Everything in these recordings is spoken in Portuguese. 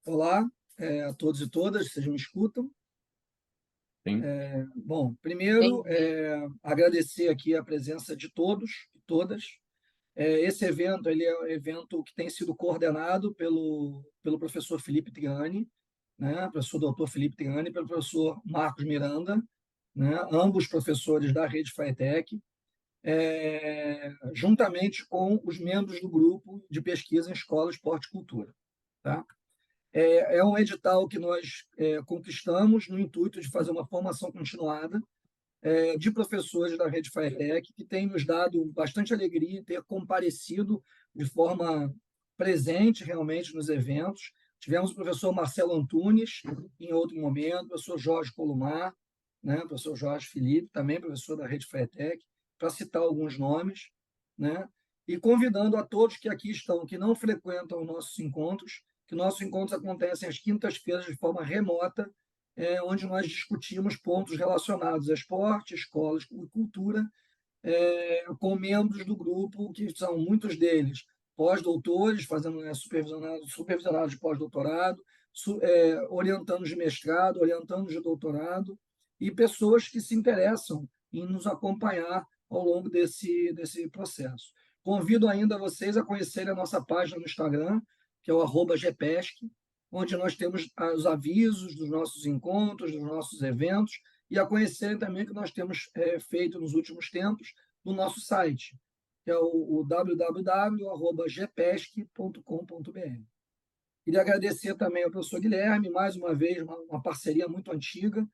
Olá, a todos e todas, vocês me escutam? Sim. Bom, primeiro, agradecer aqui a presença de todos e todas. Esse evento, ele é um evento que tem sido coordenado pelo professor Felipe Triani, né? Professor doutor Felipe Triani, e pelo professor Marcos Miranda, né? Ambos professores da Rede FATEC, juntamente com os membros do grupo de pesquisa em escola, esporte e cultura. Tá? É um edital que nós conquistamos no intuito de fazer uma formação continuada de professores da Rede FATEC, que tem nos dado bastante alegria em ter comparecido de forma presente realmente nos eventos. Tivemos o professor Marcelo Antunes, em outro momento, o professor Jorge Columar, né? O professor Jorge Felipe, também professor da Rede FATEC, para citar alguns nomes, né? E convidando a todos que aqui estão, que não frequentam nossos encontros, que nossos encontros acontecem às quintas-feiras de forma remota, onde nós discutimos pontos relacionados a esporte, escolas e cultura, com membros do grupo, que são muitos deles pós-doutores, fazendo supervisionados de pós-doutorado, orientando de mestrado, orientando de doutorado, e pessoas que se interessam em nos acompanhar ao longo desse processo. Convido ainda vocês a conhecerem a nossa página no Instagram, que é o @gpesc, onde nós temos os avisos dos nossos encontros, dos nossos eventos, e a conhecerem também o que nós temos feito nos últimos tempos no nosso site, que é o www.gpesc.com.br. Queria agradecer também ao professor Guilherme, mais uma vez, uma parceria muito antiga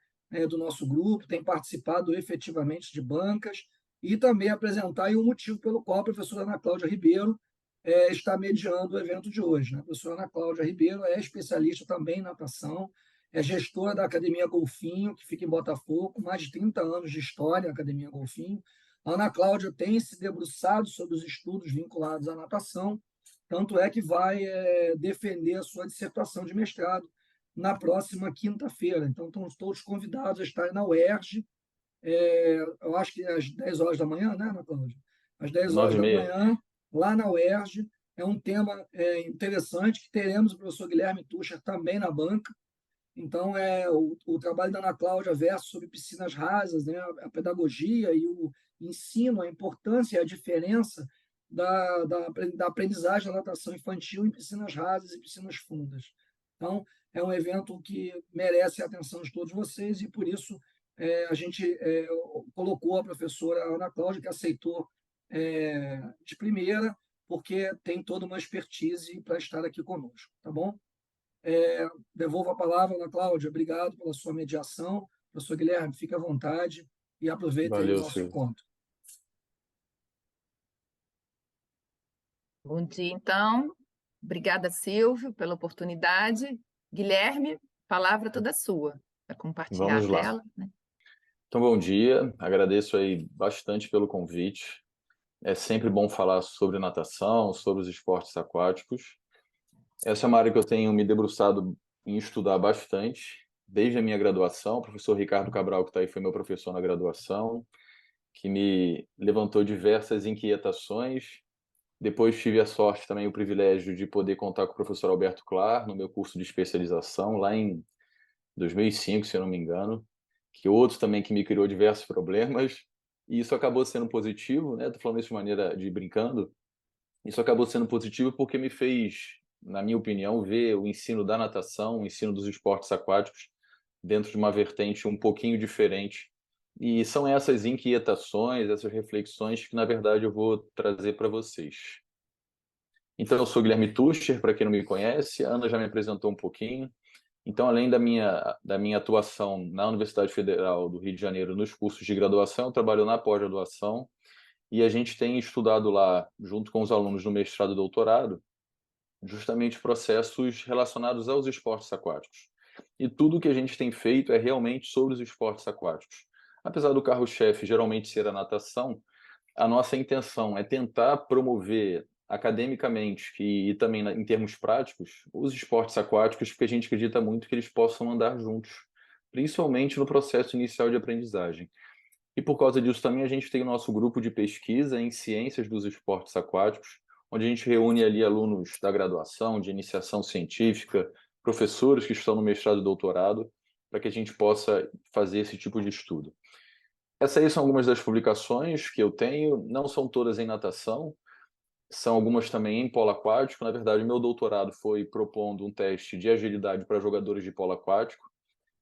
do nosso grupo, tem participado efetivamente de bancas, e também apresentar aí o motivo pelo qual a professora Ana Cláudia Ribeiro está mediando o evento de hoje. Né? A professora Ana Cláudia Ribeiro é especialista também em natação, é gestora da Academia Golfinho, que fica em Botafogo, com mais de 30 anos de história, a Academia Golfinho. A Ana Cláudia tem se debruçado sobre os estudos vinculados à natação, tanto é que vai defender a sua dissertação de mestrado na próxima quinta-feira. Então, estão todos convidados a estarem na UERJ, eu acho que às 10 horas da manhã, né, Ana Cláudia? Às 10 horas da 9h30. manhã, lá na UERJ. É um tema interessante, que teremos o professor Guilherme Tucher também na banca. Então, o trabalho da Ana Cláudia versa sobre piscinas rasas, né, a pedagogia e o ensino, a importância e a diferença da aprendizagem da natação infantil em piscinas rasas e piscinas fundas. Então, é um evento que merece a atenção de todos vocês, e por isso a gente colocou a professora Ana Cláudia, que aceitou de primeira, porque tem toda uma expertise para estar aqui conosco, tá bom? Devolvo a palavra, Ana Cláudia. Obrigado pela sua mediação. Professor Guilherme, fique à vontade e aproveite aí o Valeu, nosso Silvio. encontro. Bom dia, então. Obrigada, Silvio, pela oportunidade. Guilherme, a palavra toda sua, para compartilhar Vamos a lá. tela. Né? Então, bom dia. Agradeço aí bastante pelo convite. É sempre bom falar sobre natação, sobre os esportes aquáticos. Essa é uma área que eu tenho me debruçado em estudar bastante, desde a minha graduação. O professor Ricardo Cabral, que está aí, foi meu professor na graduação, que me levantou diversas inquietações. Depois tive a sorte também, o privilégio de poder contar com o professor Alberto Clar no meu curso de especialização, lá em 2005, se eu não me engano, que outro também que me criou diversos problemas, e isso acabou sendo positivo, né? Estou falando isso de maneira de brincando. Isso acabou sendo positivo porque me fez, na minha opinião, ver o ensino da natação, o ensino dos esportes aquáticos dentro de uma vertente um pouquinho diferente. E são essas inquietações, essas reflexões que, na verdade, eu vou trazer para vocês. Então, eu sou Guilherme Tucher, para quem não me conhece, a Ana já me apresentou um pouquinho. Então, além da minha atuação na Universidade Federal do Rio de Janeiro nos cursos de graduação, eu trabalho na pós-graduação, e a gente tem estudado lá, junto com os alunos do mestrado e doutorado, justamente processos relacionados aos esportes aquáticos. E tudo que a gente tem feito é realmente sobre os esportes aquáticos. Apesar do carro-chefe geralmente ser a natação, a nossa intenção é tentar promover academicamente e também em termos práticos os esportes aquáticos, porque a gente acredita muito que eles possam andar juntos, principalmente no processo inicial de aprendizagem. E por causa disso também a gente tem o nosso grupo de pesquisa em ciências dos esportes aquáticos, onde a gente reúne ali alunos da graduação, de iniciação científica, professores que estão no mestrado e doutorado, para que a gente possa fazer esse tipo de estudo. Essas aí são algumas das publicações que eu tenho, não são todas em natação, são algumas também em polo aquático. Na verdade, meu doutorado foi propondo um teste de agilidade para jogadores de polo aquático,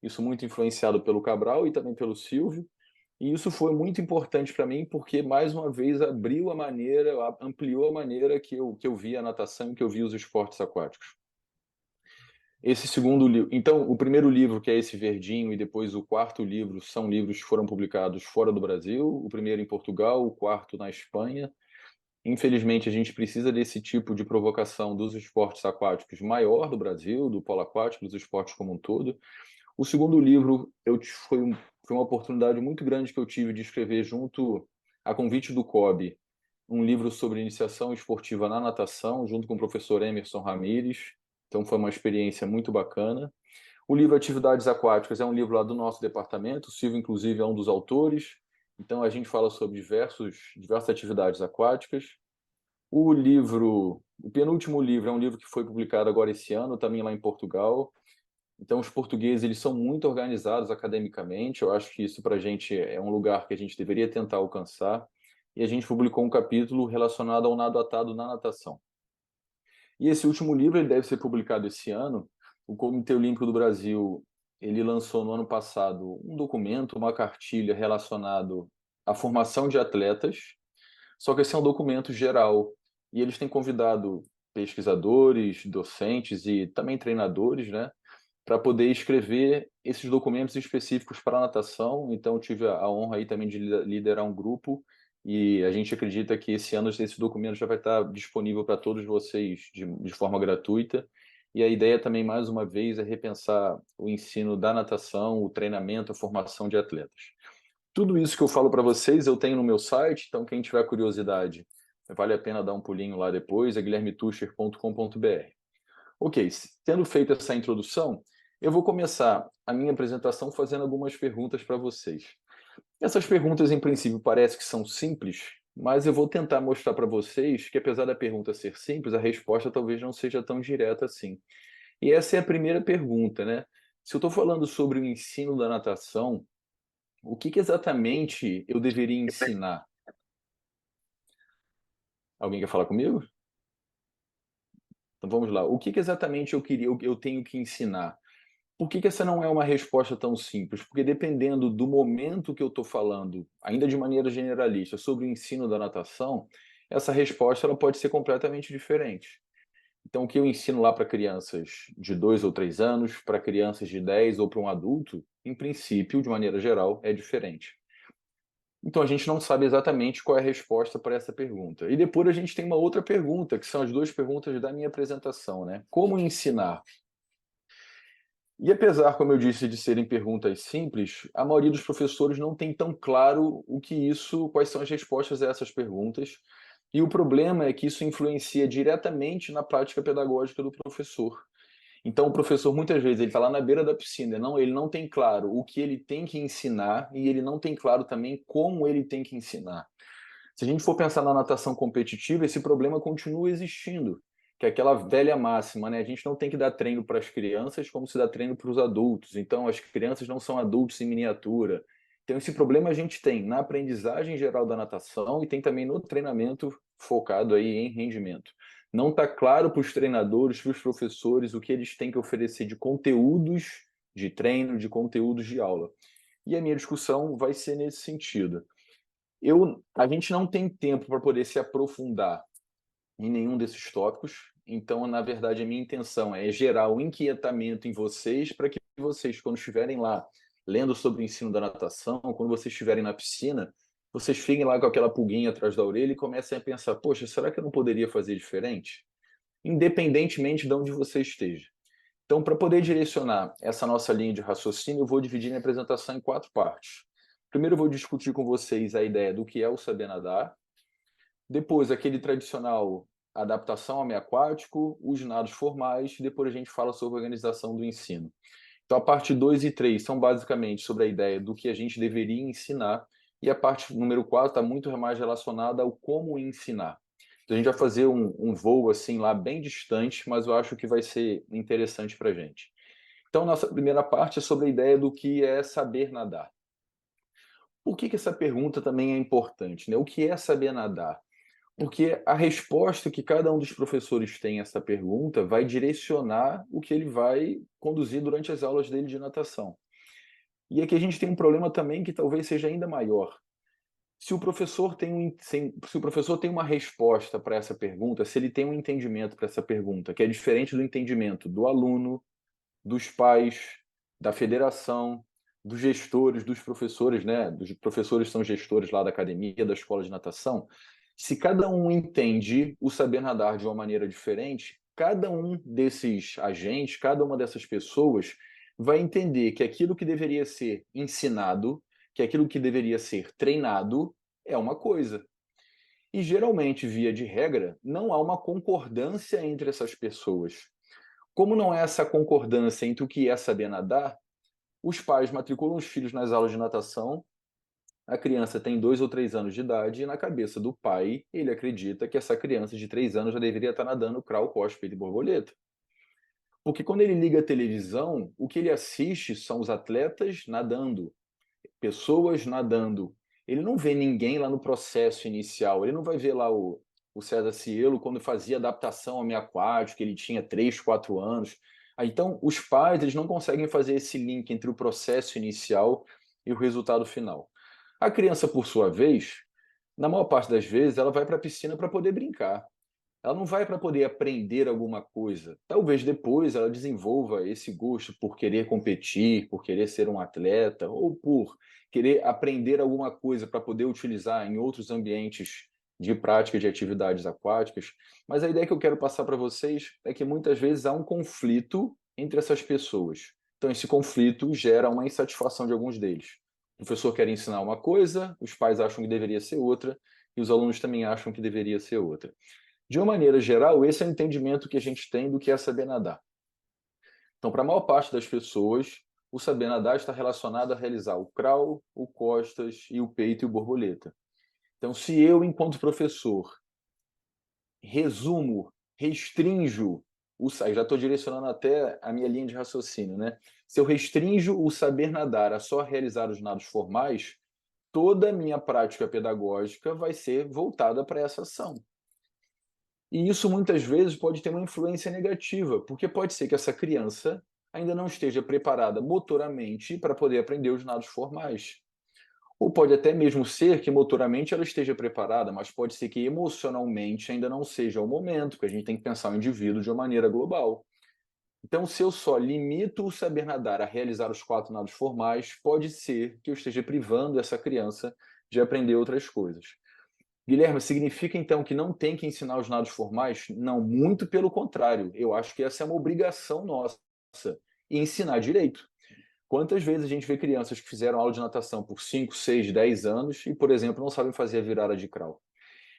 isso muito influenciado pelo Cabral e também pelo Silvio, e isso foi muito importante para mim porque, mais uma vez, abriu a maneira, ampliou a maneira que eu via a natação, que eu via os esportes aquáticos. Esse segundo livro, então, o primeiro livro, que é esse verdinho, e depois o quarto livro, são livros que foram publicados fora do Brasil, o primeiro em Portugal, o quarto na Espanha. Infelizmente, a gente precisa desse tipo de provocação dos esportes aquáticos maior do Brasil, do polo aquático, dos esportes como um todo. O segundo livro foi uma oportunidade muito grande que eu tive de escrever junto, a convite do COB, um livro sobre iniciação esportiva na natação, junto com o professor Emerson Ramírez. Então, foi uma experiência muito bacana. O livro Atividades Aquáticas é um livro lá do nosso departamento, o Silvio, inclusive, é um dos autores. Então, a gente fala sobre diversas atividades aquáticas. O penúltimo livro é um livro que foi publicado agora esse ano, também lá em Portugal. Então, os portugueses, eles são muito organizados academicamente. Eu acho que isso, para a gente, é um lugar que a gente deveria tentar alcançar. E a gente publicou um capítulo relacionado ao nado atado na natação. E esse último livro ele deve ser publicado esse ano. O Comitê Olímpico do Brasil ele lançou no ano passado um documento, uma cartilha relacionado à formação de atletas, só que esse é um documento geral. E eles têm convidado pesquisadores, docentes e também treinadores, né, para poder escrever esses documentos específicos para a natação. Então, eu tive a honra aí também de liderar um grupo e a gente acredita que esse ano esse documento já vai estar disponível para todos vocês de forma gratuita. E a ideia também, mais uma vez, é repensar o ensino da natação, o treinamento, a formação de atletas. Tudo isso que eu falo para vocês eu tenho no meu site, então quem tiver curiosidade, vale a pena dar um pulinho lá depois, é guilhermetuscher.com.br. Ok, tendo feito essa introdução, eu vou começar a minha apresentação fazendo algumas perguntas para vocês. Essas perguntas, em princípio, parece que são simples, mas eu vou tentar mostrar para vocês que, apesar da pergunta ser simples, a resposta talvez não seja tão direta assim. E essa é a primeira pergunta, né? Se eu estou falando sobre o ensino da natação, o que exatamente eu deveria ensinar? Alguém quer falar comigo? Então vamos lá. O que exatamente eu tenho que ensinar? Por que essa não é uma resposta tão simples? Porque dependendo do momento que eu estou falando, ainda de maneira generalista, sobre o ensino da natação, essa resposta ela pode ser completamente diferente. Então, o que eu ensino lá para crianças de 2 ou 3 anos, para crianças de 10 ou para um adulto, em princípio, de maneira geral, é diferente. Então, a gente não sabe exatamente qual é a resposta para essa pergunta. E depois a gente tem uma outra pergunta, que são as duas perguntas da minha apresentação, né? Como ensinar? E apesar, como eu disse, de serem perguntas simples, a maioria dos professores não tem tão claro quais são as respostas a essas perguntas. E o problema é que isso influencia diretamente na prática pedagógica do professor. Então, o professor, muitas vezes, ele está lá na beira da piscina, ele não tem claro o que ele tem que ensinar e ele não tem claro também como ele tem que ensinar. Se a gente for pensar na natação competitiva, esse problema continua existindo, que é aquela velha máxima, né? A gente não tem que dar treino para as crianças como se dá treino para os adultos. Então, as crianças não são adultos em miniatura. Então, esse problema a gente tem na aprendizagem geral da natação e tem também no treinamento focado aí em rendimento. Não está claro para os treinadores, para os professores, o que eles têm que oferecer de conteúdos de treino, de conteúdos de aula. E a minha discussão vai ser nesse sentido. A gente não tem tempo para poder se aprofundar em nenhum desses tópicos, então, na verdade, a minha intenção é gerar o inquietamento em vocês para que vocês, quando estiverem lá lendo sobre o ensino da natação, quando vocês estiverem na piscina, vocês fiquem lá com aquela pulguinha atrás da orelha e comecem a pensar, poxa, será que eu não poderia fazer diferente? Independentemente de onde você esteja. Então, para poder direcionar essa nossa linha de raciocínio, eu vou dividir minha apresentação em 4 partes. Primeiro, eu vou discutir com vocês a ideia do que é o saber nadar. Depois, aquele tradicional adaptação ao meio aquático, os nados formais. Depois, a gente fala sobre a organização do ensino. Então, a parte 2 e 3 são basicamente sobre a ideia do que a gente deveria ensinar. E a parte número 4 está muito mais relacionada ao como ensinar. A gente vai fazer um voo assim lá bem distante, mas eu acho que vai ser interessante para a gente. Então, nossa primeira parte é sobre a ideia do que é saber nadar. Por que essa pergunta também é importante, né? O que é saber nadar? Porque a resposta que cada um dos professores tem a essa pergunta vai direcionar o que ele vai conduzir durante as aulas dele de natação. E aqui a gente tem um problema também que talvez seja ainda maior. Se o professor se o professor tem uma resposta para essa pergunta, se ele tem um entendimento para essa pergunta, que é diferente do entendimento do aluno, dos pais, da federação, dos gestores, dos professores, né? Dos professores são gestores lá da academia, da escola de natação. Se cada um entende o saber nadar de uma maneira diferente, cada um desses agentes, cada uma dessas pessoas vai entender que aquilo que deveria ser ensinado, que aquilo que deveria ser treinado é uma coisa. E geralmente, via de regra, não há uma concordância entre essas pessoas. Como não há essa concordância entre o que é saber nadar, os pais matriculam os filhos nas aulas de natação, a criança tem 2 ou 3 anos de idade e na cabeça do pai, ele acredita que essa criança de 3 anos já deveria estar nadando crawl, cospe, peito e borboleta. Porque quando ele liga a televisão, o que ele assiste são os atletas nadando, pessoas nadando. Ele não vê ninguém lá no processo inicial, ele não vai ver lá o César Cielo quando fazia adaptação ao meio aquático, ele tinha 3, 4 anos. Então, os pais eles não conseguem fazer esse link entre o processo inicial e o resultado final. A criança, por sua vez, na maior parte das vezes, ela vai para a piscina para poder brincar. Ela não vai para poder aprender alguma coisa. Talvez depois ela desenvolva esse gosto por querer competir, por querer ser um atleta, ou por querer aprender alguma coisa para poder utilizar em outros ambientes de prática de atividades aquáticas. Mas a ideia que eu quero passar para vocês é que muitas vezes há um conflito entre essas pessoas. Então, esse conflito gera uma insatisfação de alguns deles. O professor quer ensinar uma coisa, os pais acham que deveria ser outra, e os alunos também acham que deveria ser outra. De uma maneira geral, esse é o entendimento que a gente tem do que é saber nadar. Então, para a maior parte das pessoas, o saber nadar está relacionado a realizar o crawl, o costas e o peito e o borboleta. Então, se eu, enquanto professor, resumo, restrinjo, já estou direcionando até a minha linha de raciocínio, né? Se eu restrinjo o saber nadar a só realizar os nados formais, toda a minha prática pedagógica vai ser voltada para essa ação. E isso muitas vezes pode ter uma influência negativa, porque pode ser que essa criança ainda não esteja preparada motoramente para poder aprender os nados formais. Ou pode até mesmo ser que motoramente ela esteja preparada, mas pode ser que emocionalmente ainda não seja o momento, porque a gente tem que pensar o indivíduo de uma maneira global. Então, se eu só limito o saber nadar a realizar os 4 nados formais, pode ser que eu esteja privando essa criança de aprender outras coisas. Guilherme, significa então que não tem que ensinar os nados formais? Não, muito pelo contrário. Eu acho que essa é uma obrigação nossa, e ensinar direito. Quantas vezes a gente vê crianças que fizeram aula de natação por 5, 6, 10 anos e, por exemplo, não sabem fazer a virada de crawl?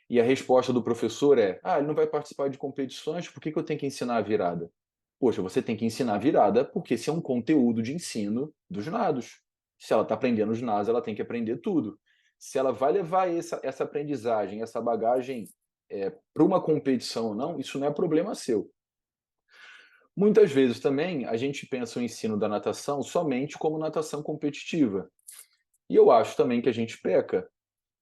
E a resposta do professor é: ele não vai participar de competições, por que eu tenho que ensinar a virada? Poxa, você tem que ensinar a virada porque esse é um conteúdo de ensino dos nados. Se ela está aprendendo os nados, ela tem que aprender tudo. Se ela vai levar essa aprendizagem, essa bagagem para uma competição ou não, isso não é problema seu. Muitas vezes também a gente pensa o ensino da natação somente como natação competitiva. E eu acho também que a gente peca.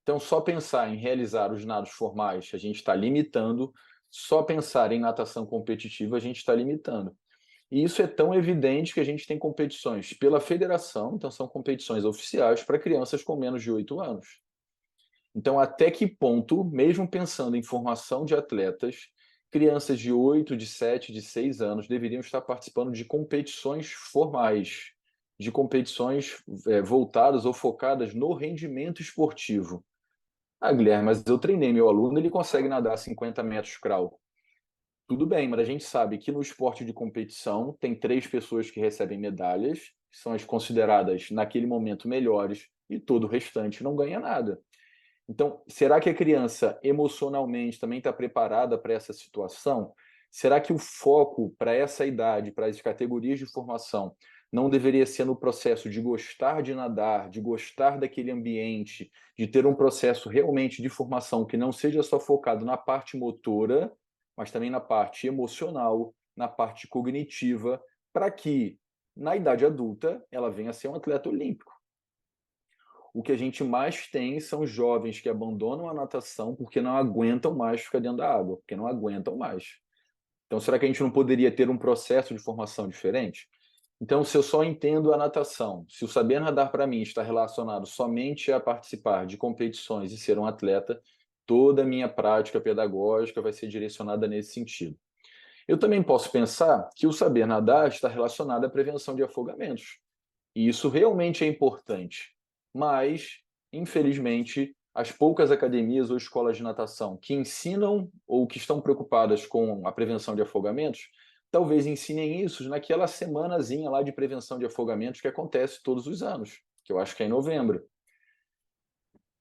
Então, só pensar em realizar os nados formais, a gente está limitando. Só pensar em natação competitiva, a gente está limitando. E isso é tão evidente que a gente tem competições pela federação, então são competições oficiais para crianças com menos de 8 anos. Então, até que ponto, mesmo pensando em formação de atletas, crianças de 8, de 7, de 6 anos deveriam estar participando de competições formais, de competições voltadas ou focadas no rendimento esportivo? Guilherme, mas eu treinei meu aluno, ele consegue nadar 50 metros crawl. Tudo bem, mas a gente sabe que no esporte de competição tem 3 pessoas que recebem medalhas, que são as consideradas naquele momento melhores, e todo o restante não ganha nada. Então, será que a criança emocionalmente também está preparada para essa situação? Será que o foco para essa idade, para as categorias de formação, não deveria ser no processo de gostar de nadar, de gostar daquele ambiente, de ter um processo realmente de formação que não seja só focado na parte motora, mas também na parte emocional, na parte cognitiva, para que, na idade adulta, ela venha a ser um atleta olímpico. O que a gente mais tem são jovens que abandonam a natação porque não aguentam mais ficar dentro da água, porque não aguentam mais. Então, será que a gente não poderia ter um processo de formação diferente? Então, se eu só entendo a natação, se o saber nadar para mim está relacionado somente a participar de competições e ser um atleta, toda a minha prática pedagógica vai ser direcionada nesse sentido. Eu também posso pensar que o saber nadar está relacionado à prevenção de afogamentos. E isso realmente é importante. Mas, infelizmente, as poucas academias ou escolas de natação que ensinam ou que estão preocupadas com a prevenção de afogamentos, talvez ensinem isso naquela semanazinha lá de prevenção de afogamentos que acontece todos os anos, que eu acho que é em novembro.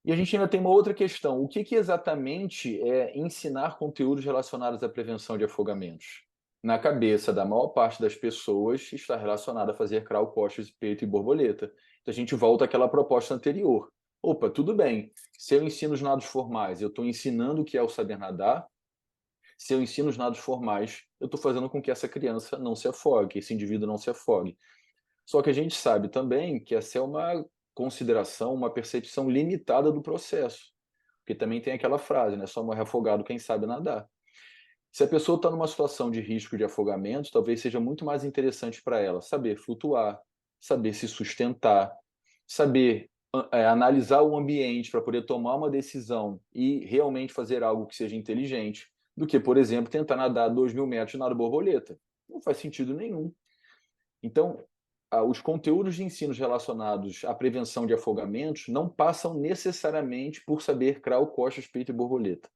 E a gente ainda tem uma outra questão. O que exatamente é ensinar conteúdos relacionados à prevenção de afogamentos? Na cabeça da maior parte das pessoas está relacionado a fazer crawl, costas, peito e borboleta. Então a gente volta àquela proposta anterior. Opa, tudo bem. Se eu ensino os nados formais, eu estou ensinando o que é o saber nadar. Se eu ensino os nados formais, eu estou fazendo com que essa criança não se afogue, que esse indivíduo não se afogue. Só que a gente sabe também que essa é uma consideração, uma percepção limitada do processo. Porque também tem aquela frase, né? Só morre afogado quem sabe nadar. Se a pessoa está numa situação de risco de afogamento, talvez seja muito mais interessante para ela saber flutuar, saber se sustentar, saber analisar o ambiente para poder tomar uma decisão e realmente fazer algo que seja inteligente, do que, por exemplo, tentar nadar 2.000 metros de nado borboleta. Não faz sentido nenhum. Então, os conteúdos de ensino relacionados à prevenção de afogamentos não passam necessariamente por saber crawl, costas, peito e borboleta.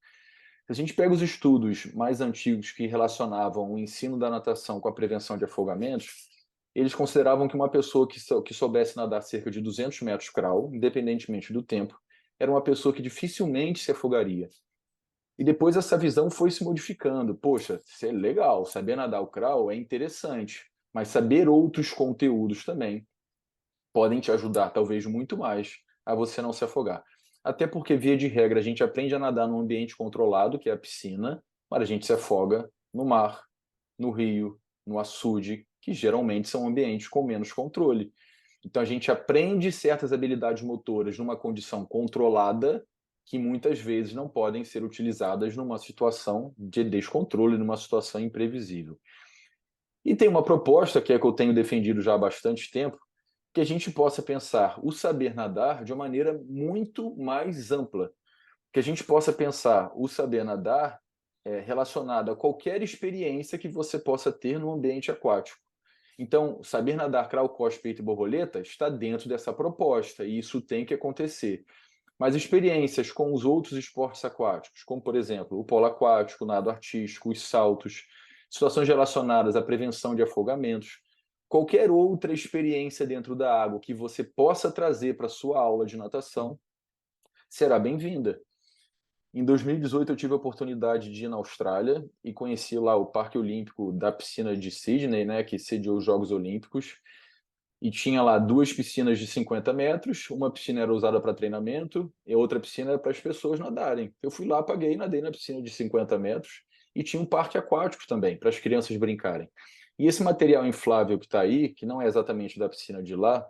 Se a gente pega os estudos mais antigos que relacionavam o ensino da natação com a prevenção de afogamentos, eles consideravam que uma pessoa que soubesse nadar cerca de 200 metros crawl, independentemente do tempo, era uma pessoa que dificilmente se afogaria. E depois essa visão foi se modificando. Poxa, isso é legal, saber nadar o crawl é interessante, mas saber outros conteúdos também podem te ajudar, talvez muito mais, a você não se afogar. Até porque, via de regra, a gente aprende a nadar num ambiente controlado, que é a piscina, mas a gente se afoga no mar, no rio, no açude, que geralmente são ambientes com menos controle. Então, a gente aprende certas habilidades motoras numa condição controlada, que muitas vezes não podem ser utilizadas numa situação de descontrole, numa situação imprevisível. E tem uma proposta, que é que eu tenho defendido já há bastante tempo, que a gente possa pensar o saber nadar de uma maneira muito mais ampla. Que a gente possa pensar o saber nadar relacionado a qualquer experiência que você possa ter no ambiente aquático. Então, saber nadar crawl, costas, peito e borboleta está dentro dessa proposta, e isso tem que acontecer. Mas experiências com os outros esportes aquáticos, como, por exemplo, o polo aquático, o nado artístico, os saltos, situações relacionadas à prevenção de afogamentos, qualquer outra experiência dentro da água que você possa trazer para a sua aula de natação, será bem-vinda. Em 2018, eu tive a oportunidade de ir na Austrália e conheci lá o Parque Olímpico da Piscina de Sydney, né, que sediou os Jogos Olímpicos. E tinha lá 2 piscinas de 50 metros, uma piscina era usada para treinamento e outra piscina era para as pessoas nadarem. Eu fui lá, paguei e nadei na piscina de 50 metros e tinha um parque aquático também, para as crianças brincarem. E esse material inflável que está aí, que não é exatamente da piscina de lá,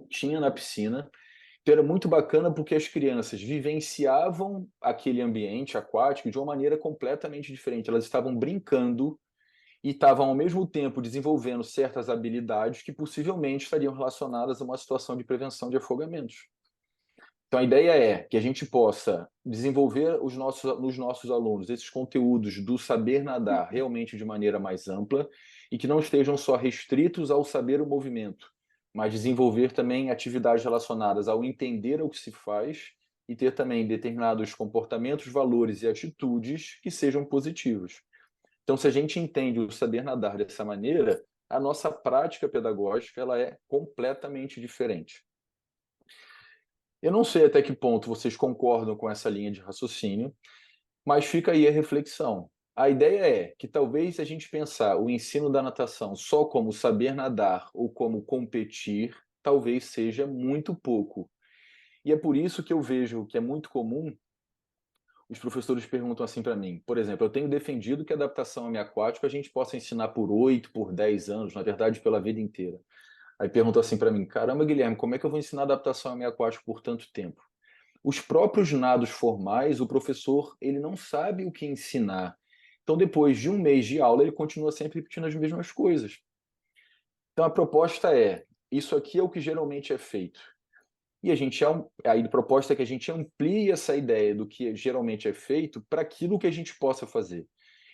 tinha na piscina. Então era muito bacana porque as crianças vivenciavam aquele ambiente aquático de uma maneira completamente diferente. Elas estavam brincando e estavam ao mesmo tempo desenvolvendo certas habilidades que possivelmente estariam relacionadas a uma situação de prevenção de afogamentos. Então a ideia é que a gente possa desenvolver nos nossos alunos esses conteúdos do saber nadar realmente de maneira mais ampla e que não estejam só restritos ao saber o movimento, mas desenvolver também atividades relacionadas ao entender o que se faz e ter também determinados comportamentos, valores e atitudes que sejam positivos. Então, se a gente entende o saber nadar dessa maneira, a nossa prática pedagógica ela é completamente diferente. Eu não sei até que ponto vocês concordam com essa linha de raciocínio, mas fica aí a reflexão. a ideia é que talvez se a gente pensar o ensino da natação só como saber nadar ou como competir, talvez seja muito pouco. E é por isso que eu vejo que é muito comum os professores perguntam assim para mim, por exemplo, eu tenho defendido que a adaptação semiaquática a gente possa ensinar por 8, por 10 anos, na verdade pela vida inteira. Aí perguntam assim para mim, caramba, Guilherme, como é que eu vou ensinar adaptação semiaquática por tanto tempo? Os próprios nados formais, o professor ele não sabe o que ensinar. Então, depois de um mês de aula, ele continua sempre repetindo as mesmas coisas. Então, a proposta é, isso aqui é o que geralmente é feito. E a proposta é que a gente amplie essa ideia do que geralmente é feito para aquilo que a gente possa fazer.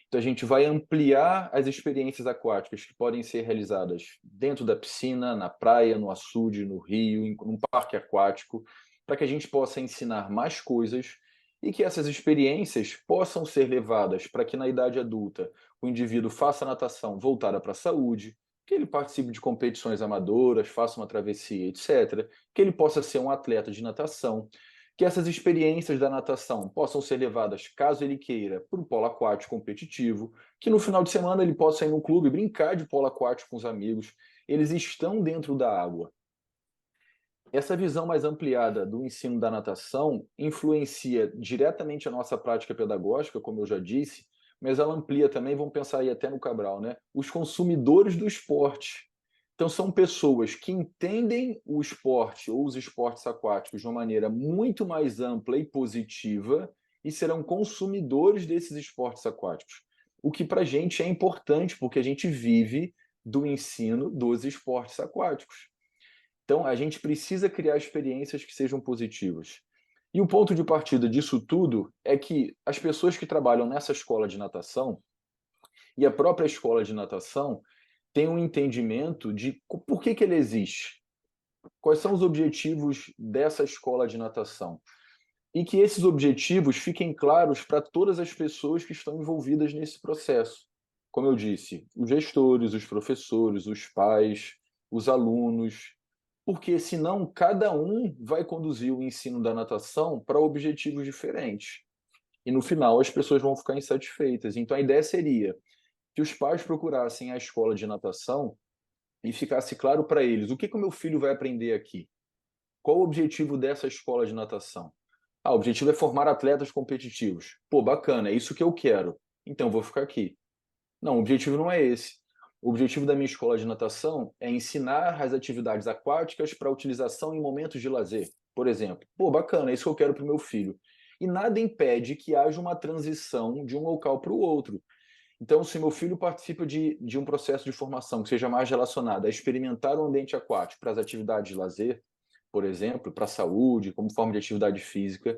Então, a gente vai ampliar as experiências aquáticas que podem ser realizadas dentro da piscina, na praia, no açude, no rio, num parque aquático, para que a gente possa ensinar mais coisas e que essas experiências possam ser levadas para que na idade adulta o indivíduo faça natação voltada para a saúde, que ele participe de competições amadoras, faça uma travessia, etc., que ele possa ser um atleta de natação, que essas experiências da natação possam ser levadas, caso ele queira, para o polo aquático competitivo, que no final de semana ele possa ir no clube brincar de polo aquático com os amigos, eles estão dentro da água. Essa visão mais ampliada do ensino da natação influencia diretamente a nossa prática pedagógica, como eu já disse, mas ela amplia também, vamos pensar aí até no Cabral, né? Os consumidores do esporte. Então, são pessoas que entendem o esporte ou os esportes aquáticos de uma maneira muito mais ampla e positiva e serão consumidores desses esportes aquáticos. O que para a gente é importante, porque a gente vive do ensino dos esportes aquáticos. Então, a gente precisa criar experiências que sejam positivas. E o ponto de partida disso tudo é que as pessoas que trabalham nessa escola de natação e a própria escola de natação têm um entendimento de por que ele existe, quais são os objetivos dessa escola de natação. E que esses objetivos fiquem claros para todas as pessoas que estão envolvidas nesse processo. Como eu disse, os gestores, os professores, os pais, os alunos, porque senão cada um vai conduzir o ensino da natação para objetivos diferentes. E no final as pessoas vão ficar insatisfeitas. Então a ideia seria que os pais procurassem a escola de natação e ficasse claro para eles o que o meu filho vai aprender aqui. Qual o objetivo dessa escola de natação? Ah, o objetivo é formar atletas competitivos. Pô, bacana, é isso que eu quero. Então, vou ficar aqui. Não, o objetivo não é esse. O objetivo da minha escola de natação é ensinar as atividades aquáticas para utilização em momentos de lazer, por exemplo. Pô, bacana, é isso que eu quero para o meu filho. E nada impede que haja uma transição de um local para o outro. Então, se meu filho participa de um processo de formação que seja mais relacionado a experimentar o ambiente aquático para as atividades de lazer, por exemplo, para a saúde, como forma de atividade física.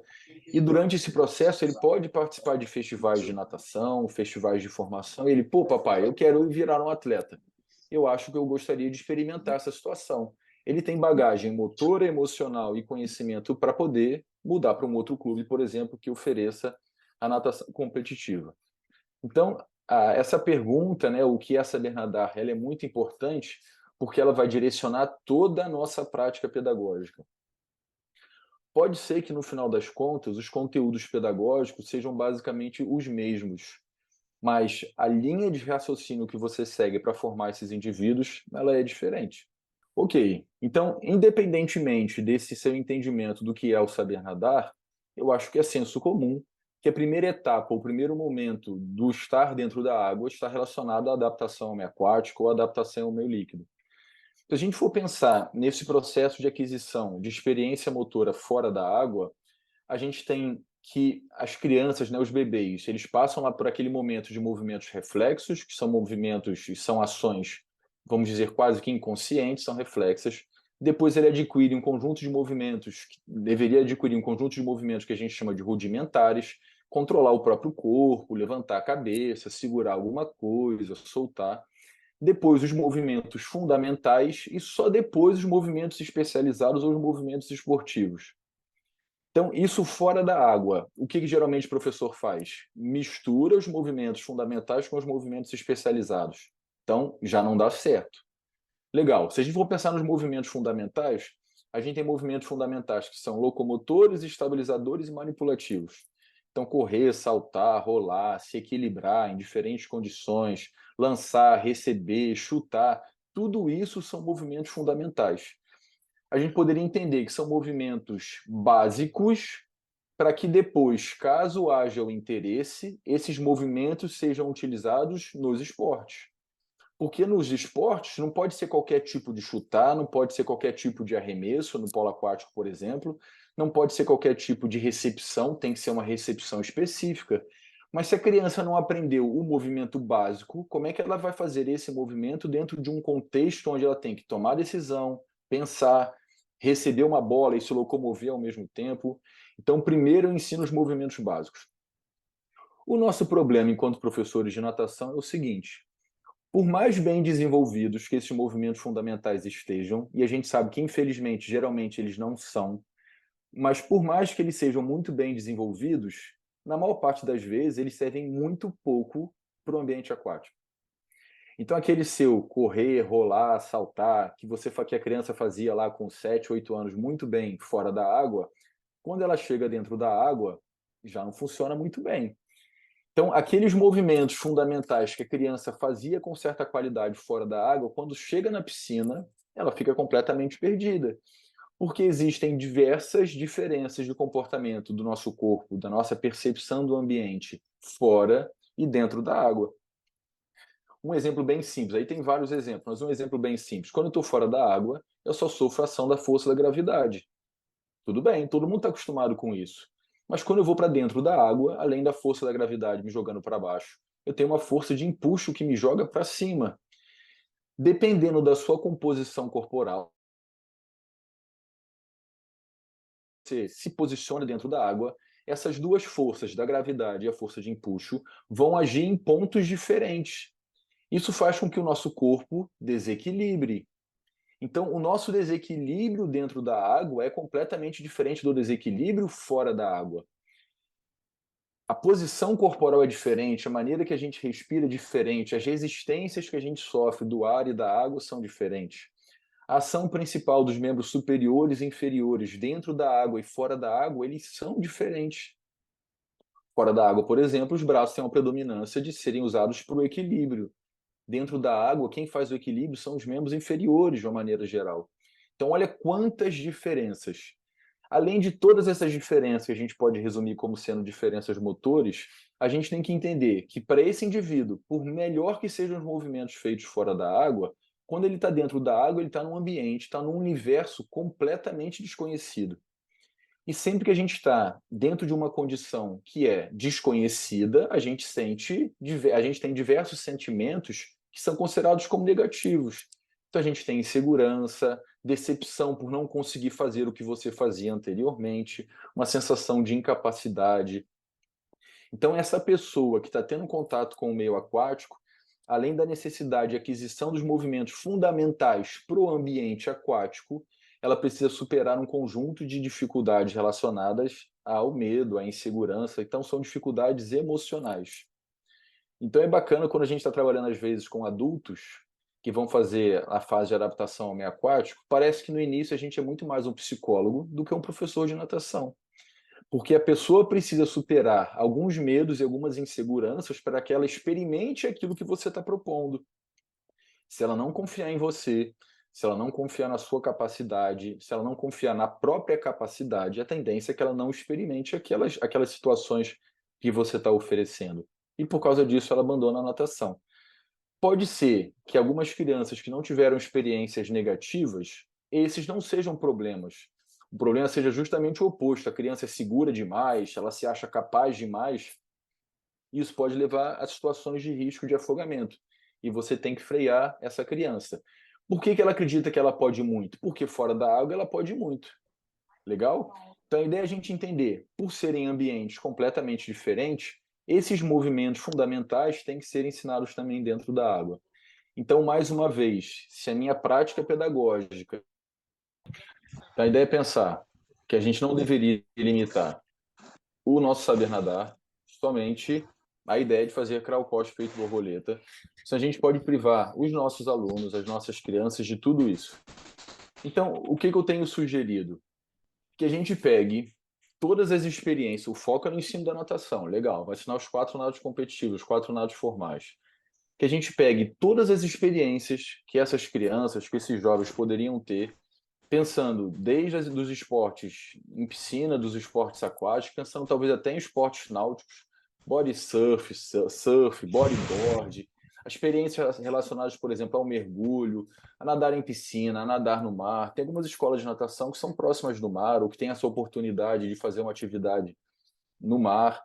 E durante esse processo ele pode participar de festivais de natação, festivais de formação. E ele, pô, papai, eu quero virar um atleta. Eu acho que eu gostaria de experimentar essa situação. Ele tem bagagem motora, emocional e conhecimento para poder mudar para um outro clube, por exemplo, que ofereça a natação competitiva. Então, essa pergunta, né, o que é saber nadar, ela é muito importante porque ela vai direcionar toda a nossa prática pedagógica. Pode ser que, no final das contas, os conteúdos pedagógicos sejam basicamente os mesmos, mas a linha de raciocínio que você segue para formar esses indivíduos, ela é diferente. Ok, então, independentemente desse seu entendimento do que é o saber nadar, eu acho que é senso comum que a primeira etapa, o primeiro momento do estar dentro da água está relacionado à adaptação ao meio aquático ou à adaptação ao meio líquido. Se a gente for pensar nesse processo de aquisição de experiência motora fora da água, a gente tem que as crianças, né, os bebês, eles passam lá por aquele momento de movimentos reflexos, que são movimentos e são ações, vamos dizer, quase que inconscientes, são reflexas. Depois ele adquire um conjunto de movimentos, deveria adquirir um conjunto de movimentos que a gente chama de rudimentares, controlar o próprio corpo, levantar a cabeça, segurar alguma coisa, soltar. Depois os movimentos fundamentais e só depois os movimentos especializados ou os movimentos esportivos. Então, isso fora da água. O que geralmente o professor faz? Mistura os movimentos fundamentais com os movimentos especializados. Então, já não dá certo. Legal. Se a gente for pensar nos movimentos fundamentais, a gente tem movimentos fundamentais que são locomotores, estabilizadores e manipulativos. Então, correr, saltar, rolar, se equilibrar em diferentes condições, lançar, receber, chutar, tudo isso são movimentos fundamentais. A gente poderia entender que são movimentos básicos para que depois, caso haja o interesse, esses movimentos sejam utilizados nos esportes. Porque nos esportes não pode ser qualquer tipo de chutar, não pode ser qualquer tipo de arremesso, no polo aquático, por exemplo, não pode ser qualquer tipo de recepção, tem que ser uma recepção específica. Mas se a criança não aprendeu o movimento básico, como é que ela vai fazer esse movimento dentro de um contexto onde ela tem que tomar decisão, pensar, receber uma bola e se locomover ao mesmo tempo? Então, primeiro eu ensino os movimentos básicos. O nosso problema enquanto professores de natação é o seguinte: por mais bem desenvolvidos que esses movimentos fundamentais estejam, e a gente sabe que, infelizmente, geralmente eles não são, mas por mais que eles sejam muito bem desenvolvidos, na maior parte das vezes eles servem muito pouco para o ambiente aquático. Então, aquele seu correr, rolar, saltar, que a criança fazia lá com 7, 8 anos muito bem fora da água, quando ela chega dentro da água, já não funciona muito bem. Então, aqueles movimentos fundamentais que a criança fazia com certa qualidade fora da água, quando chega na piscina, ela fica completamente perdida. Porque existem diversas diferenças de comportamento do nosso corpo, da nossa percepção do ambiente fora e dentro da água. Um exemplo bem simples, aí tem vários exemplos, mas um exemplo bem simples. Quando eu estou fora da água, eu só sofro a ação da força da gravidade. Tudo bem, todo mundo está acostumado com isso. Mas quando eu vou para dentro da água, além da força da gravidade me jogando para baixo, eu tenho uma força de empuxo que me joga para cima. Dependendo da sua composição corporal, você se posiciona dentro da água, essas duas forças, da gravidade e a força de empuxo, vão agir em pontos diferentes. Isso faz com que o nosso corpo desequilibre. Então, o nosso desequilíbrio dentro da água é completamente diferente do desequilíbrio fora da água. A posição corporal é diferente, a maneira que a gente respira é diferente, as resistências que a gente sofre do ar e da água são diferentes. A ação principal dos membros superiores e inferiores dentro da água e fora da água, eles são diferentes. Fora da água, por exemplo, os braços têm uma predominância de serem usados para o equilíbrio. Dentro da água, quem faz o equilíbrio são os membros inferiores, de uma maneira geral. Então, olha quantas diferenças. Além de todas essas diferenças que a gente pode resumir como sendo diferenças motores, a gente tem que entender que para esse indivíduo, por melhor que sejam os movimentos feitos fora da água, quando ele está dentro da água, ele está num ambiente, está num universo completamente desconhecido. E sempre que a gente está dentro de uma condição que é desconhecida, a gente tem diversos sentimentos que são considerados como negativos. Então a gente tem insegurança, decepção por não conseguir fazer o que você fazia anteriormente, uma sensação de incapacidade. Então essa pessoa que está tendo contato com o meio aquático, além da necessidade de aquisição dos movimentos fundamentais para o ambiente aquático, ela precisa superar um conjunto de dificuldades relacionadas ao medo, à insegurança. Então são dificuldades emocionais. Então é bacana quando a gente está trabalhando às vezes com adultos que vão fazer a fase de adaptação ao meio aquático, parece que no início a gente é muito mais um psicólogo do que um professor de natação. Porque a pessoa precisa superar alguns medos e algumas inseguranças para que ela experimente aquilo que você está propondo. Se ela não confiar em você, se ela não confiar na sua capacidade, se ela não confiar na própria capacidade, a tendência é que ela não experimente aquelas situações que você está oferecendo. E por causa disso ela abandona a natação. Pode ser que algumas crianças que não tiveram experiências negativas, esses não sejam problemas. O problema seja justamente o oposto. A criança é segura demais, ela se acha capaz demais. Isso pode levar a situações de risco de afogamento. E você tem que frear essa criança. Por que ela acredita que ela pode muito? Porque fora da água ela pode muito. Legal? Então a ideia é a gente entender, por serem ambientes completamente diferentes, esses movimentos fundamentais têm que ser ensinados também dentro da água. Então, mais uma vez, se a minha prática pedagógica, a ideia é pensar que a gente não deveria limitar o nosso saber nadar somente a ideia de fazer crawl post feito borboleta, se a gente pode privar os nossos alunos, as nossas crianças de tudo isso. Então, o que eu tenho sugerido? Que a gente pegue todas as experiências, o foco é no ensino da natação, legal, vai ensinar os 4 nados competitivos, os 4 nados formais. Que a gente pegue todas as experiências que essas crianças, que esses jovens poderiam ter, pensando desde dos esportes em piscina, dos esportes aquáticos, pensando talvez até em esportes náuticos, body surf, bodyboard, experiências relacionadas, por exemplo, ao mergulho, a nadar em piscina, a nadar no mar. Tem algumas escolas de natação que são próximas do mar ou que têm essa oportunidade de fazer uma atividade no mar,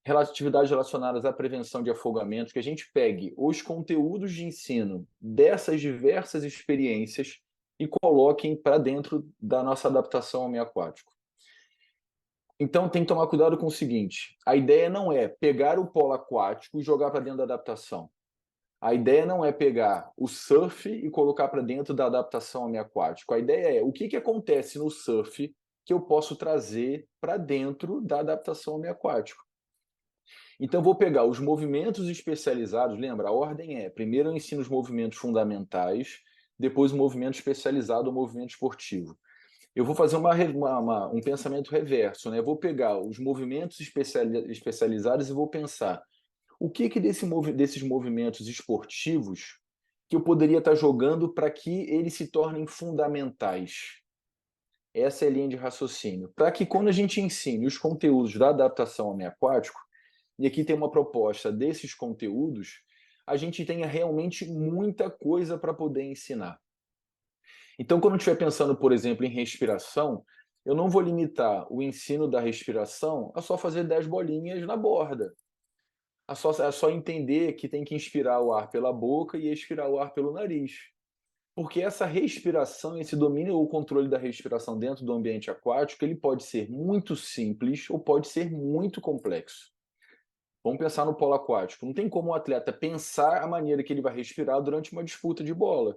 atividades relacionadas à prevenção de afogamentos, que a gente pegue os conteúdos de ensino dessas diversas experiências e coloquem para dentro da nossa adaptação ao meio aquático. Então tem que tomar cuidado com o seguinte, a ideia não é pegar o polo aquático e jogar para dentro da adaptação. A ideia não é pegar o surf e colocar para dentro da adaptação ao meio aquático. A ideia é o que acontece no surf que eu posso trazer para dentro da adaptação ao meio aquático. Então, vou pegar os movimentos especializados, lembra, a ordem é, primeiro eu ensino os movimentos fundamentais, depois o movimento especializado, o movimento esportivo. Eu vou fazer um pensamento reverso, né? Eu vou pegar os movimentos especializados e vou pensar o que desses movimentos esportivos que eu poderia estar jogando para que eles se tornem fundamentais. Essa é a linha de raciocínio. Para que quando a gente ensine os conteúdos da adaptação ao meio aquático, e aqui tem uma proposta desses conteúdos, a gente tenha realmente muita coisa para poder ensinar. Então, quando eu estiver pensando, por exemplo, em respiração, eu não vou limitar o ensino da respiração a só fazer 10 bolinhas na borda. A só entender que tem que inspirar o ar pela boca e expirar o ar pelo nariz. Porque essa respiração, esse domínio ou controle da respiração dentro do ambiente aquático, ele pode ser muito simples ou pode ser muito complexo. Vamos pensar no polo aquático. Não tem como o atleta pensar a maneira que ele vai respirar durante uma disputa de bola.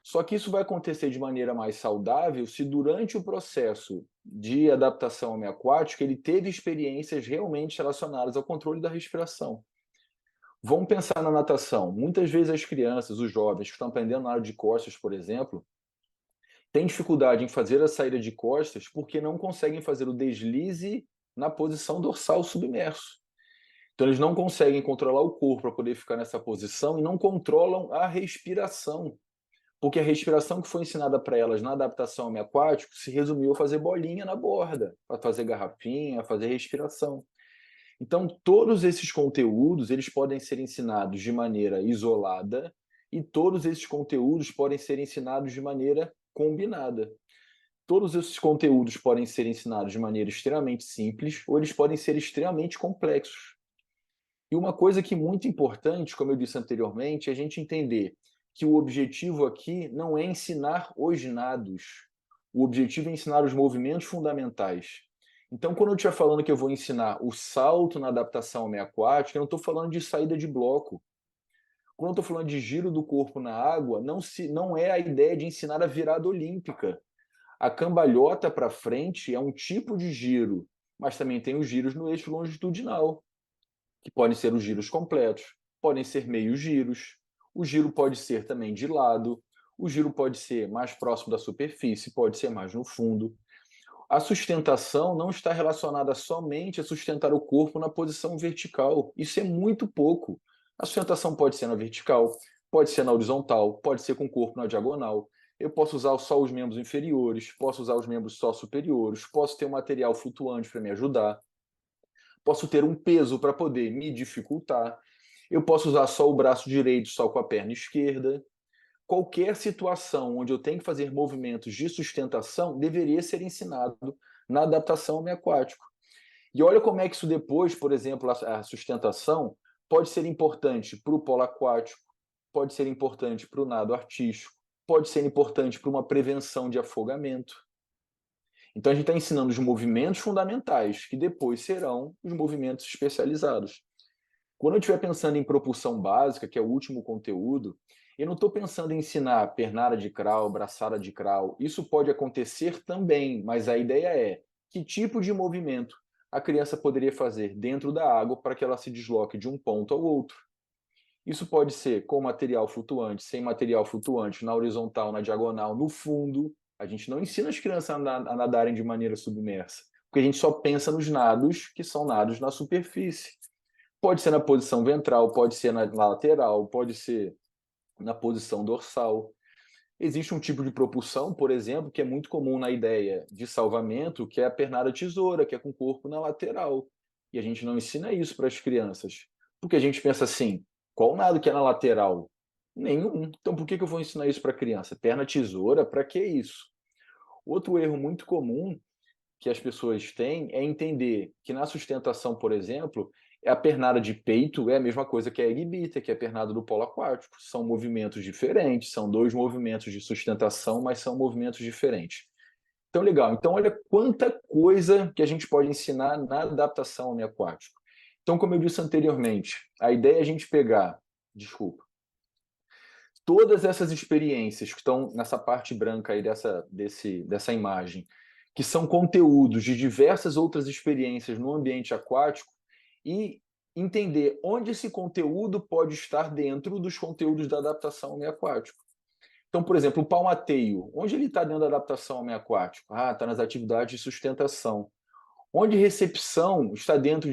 Só que isso vai acontecer de maneira mais saudável se durante o processo de adaptação ao meio aquático ele teve experiências realmente relacionadas ao controle da respiração. Vamos pensar na natação. Muitas vezes as crianças, os jovens que estão aprendendo na área de costas, por exemplo, têm dificuldade em fazer a saída de costas porque não conseguem fazer o deslize na posição dorsal submerso. Então eles não conseguem controlar o corpo para poder ficar nessa posição e não controlam a respiração. Porque a respiração que foi ensinada para elas na adaptação ao meio aquático se resumiu a fazer bolinha na borda, para fazer garrafinha, fazer respiração. Então, todos esses conteúdos, eles podem ser ensinados de maneira isolada e todos esses conteúdos podem ser ensinados de maneira combinada. Todos esses conteúdos podem ser ensinados de maneira extremamente simples ou eles podem ser extremamente complexos. E uma coisa que é muito importante, como eu disse anteriormente, é a gente entender que o objetivo aqui não é ensinar os nados. O objetivo é ensinar os movimentos fundamentais. Então, quando eu estiver falando que eu vou ensinar o salto na adaptação ao meio aquático, eu não estou falando de saída de bloco. Quando eu estou falando de giro do corpo na água, não é a ideia de ensinar a virada olímpica. A cambalhota para frente é um tipo de giro, mas também tem os giros no eixo longitudinal, que podem ser os giros completos, podem ser meios giros, o giro pode ser também de lado, o giro pode ser mais próximo da superfície, pode ser mais no fundo. A sustentação não está relacionada somente a sustentar o corpo na posição vertical. Isso é muito pouco. A sustentação pode ser na vertical, pode ser na horizontal, pode ser com o corpo na diagonal. Eu posso usar só os membros inferiores, posso usar os membros só superiores, posso ter um material flutuante para me ajudar, posso ter um peso para poder me dificultar, eu posso usar só o braço direito, só com a perna esquerda. Qualquer situação onde eu tenho que fazer movimentos de sustentação deveria ser ensinado na adaptação ao meio aquático. E olha como é que isso depois, por exemplo, a sustentação pode ser importante para o polo aquático, pode ser importante para o nado artístico, pode ser importante para uma prevenção de afogamento. Então a gente está ensinando os movimentos fundamentais, que depois serão os movimentos especializados. Quando eu estiver pensando em propulsão básica, que é o último conteúdo, eu não estou pensando em ensinar pernada de crawl, braçada de crawl. Isso pode acontecer também, mas a ideia é que tipo de movimento a criança poderia fazer dentro da água para que ela se desloque de um ponto ao outro. Isso pode ser com material flutuante, sem material flutuante, na horizontal, na diagonal, no fundo. A gente não ensina as crianças a nadarem de maneira submersa. porque a gente só pensa nos nados que são nados na superfície. Pode ser na posição ventral, pode ser na lateral, pode ser na posição dorsal. Existe um tipo de propulsão, por exemplo, que é muito comum na ideia de salvamento, que é a pernada tesoura, que é com o corpo na lateral. E a gente não ensina isso para as crianças. Porque a gente pensa assim, qual nado que é na lateral? Nenhum. Então por que eu vou ensinar isso para a criança? Perna tesoura, para que isso? Outro erro muito comum que as pessoas têm é entender que na sustentação, por exemplo, a pernada de peito é a mesma coisa que a egg beater, que é a pernada do polo aquático. São movimentos diferentes, são dois movimentos de sustentação, mas são movimentos diferentes. Então, legal. Então, olha quanta coisa que a gente pode ensinar na adaptação ao aquático. Então, como eu disse anteriormente, a ideia é a gente pegar, todas essas experiências que estão nessa parte branca aí dessa imagem, que são conteúdos de diversas outras experiências no ambiente aquático, e entender onde esse conteúdo pode estar dentro dos conteúdos da adaptação ao meio aquático. Então, por exemplo, o palmateio, onde ele está dentro da adaptação ao meio aquático? Está nas atividades de sustentação. Onde recepção está dentro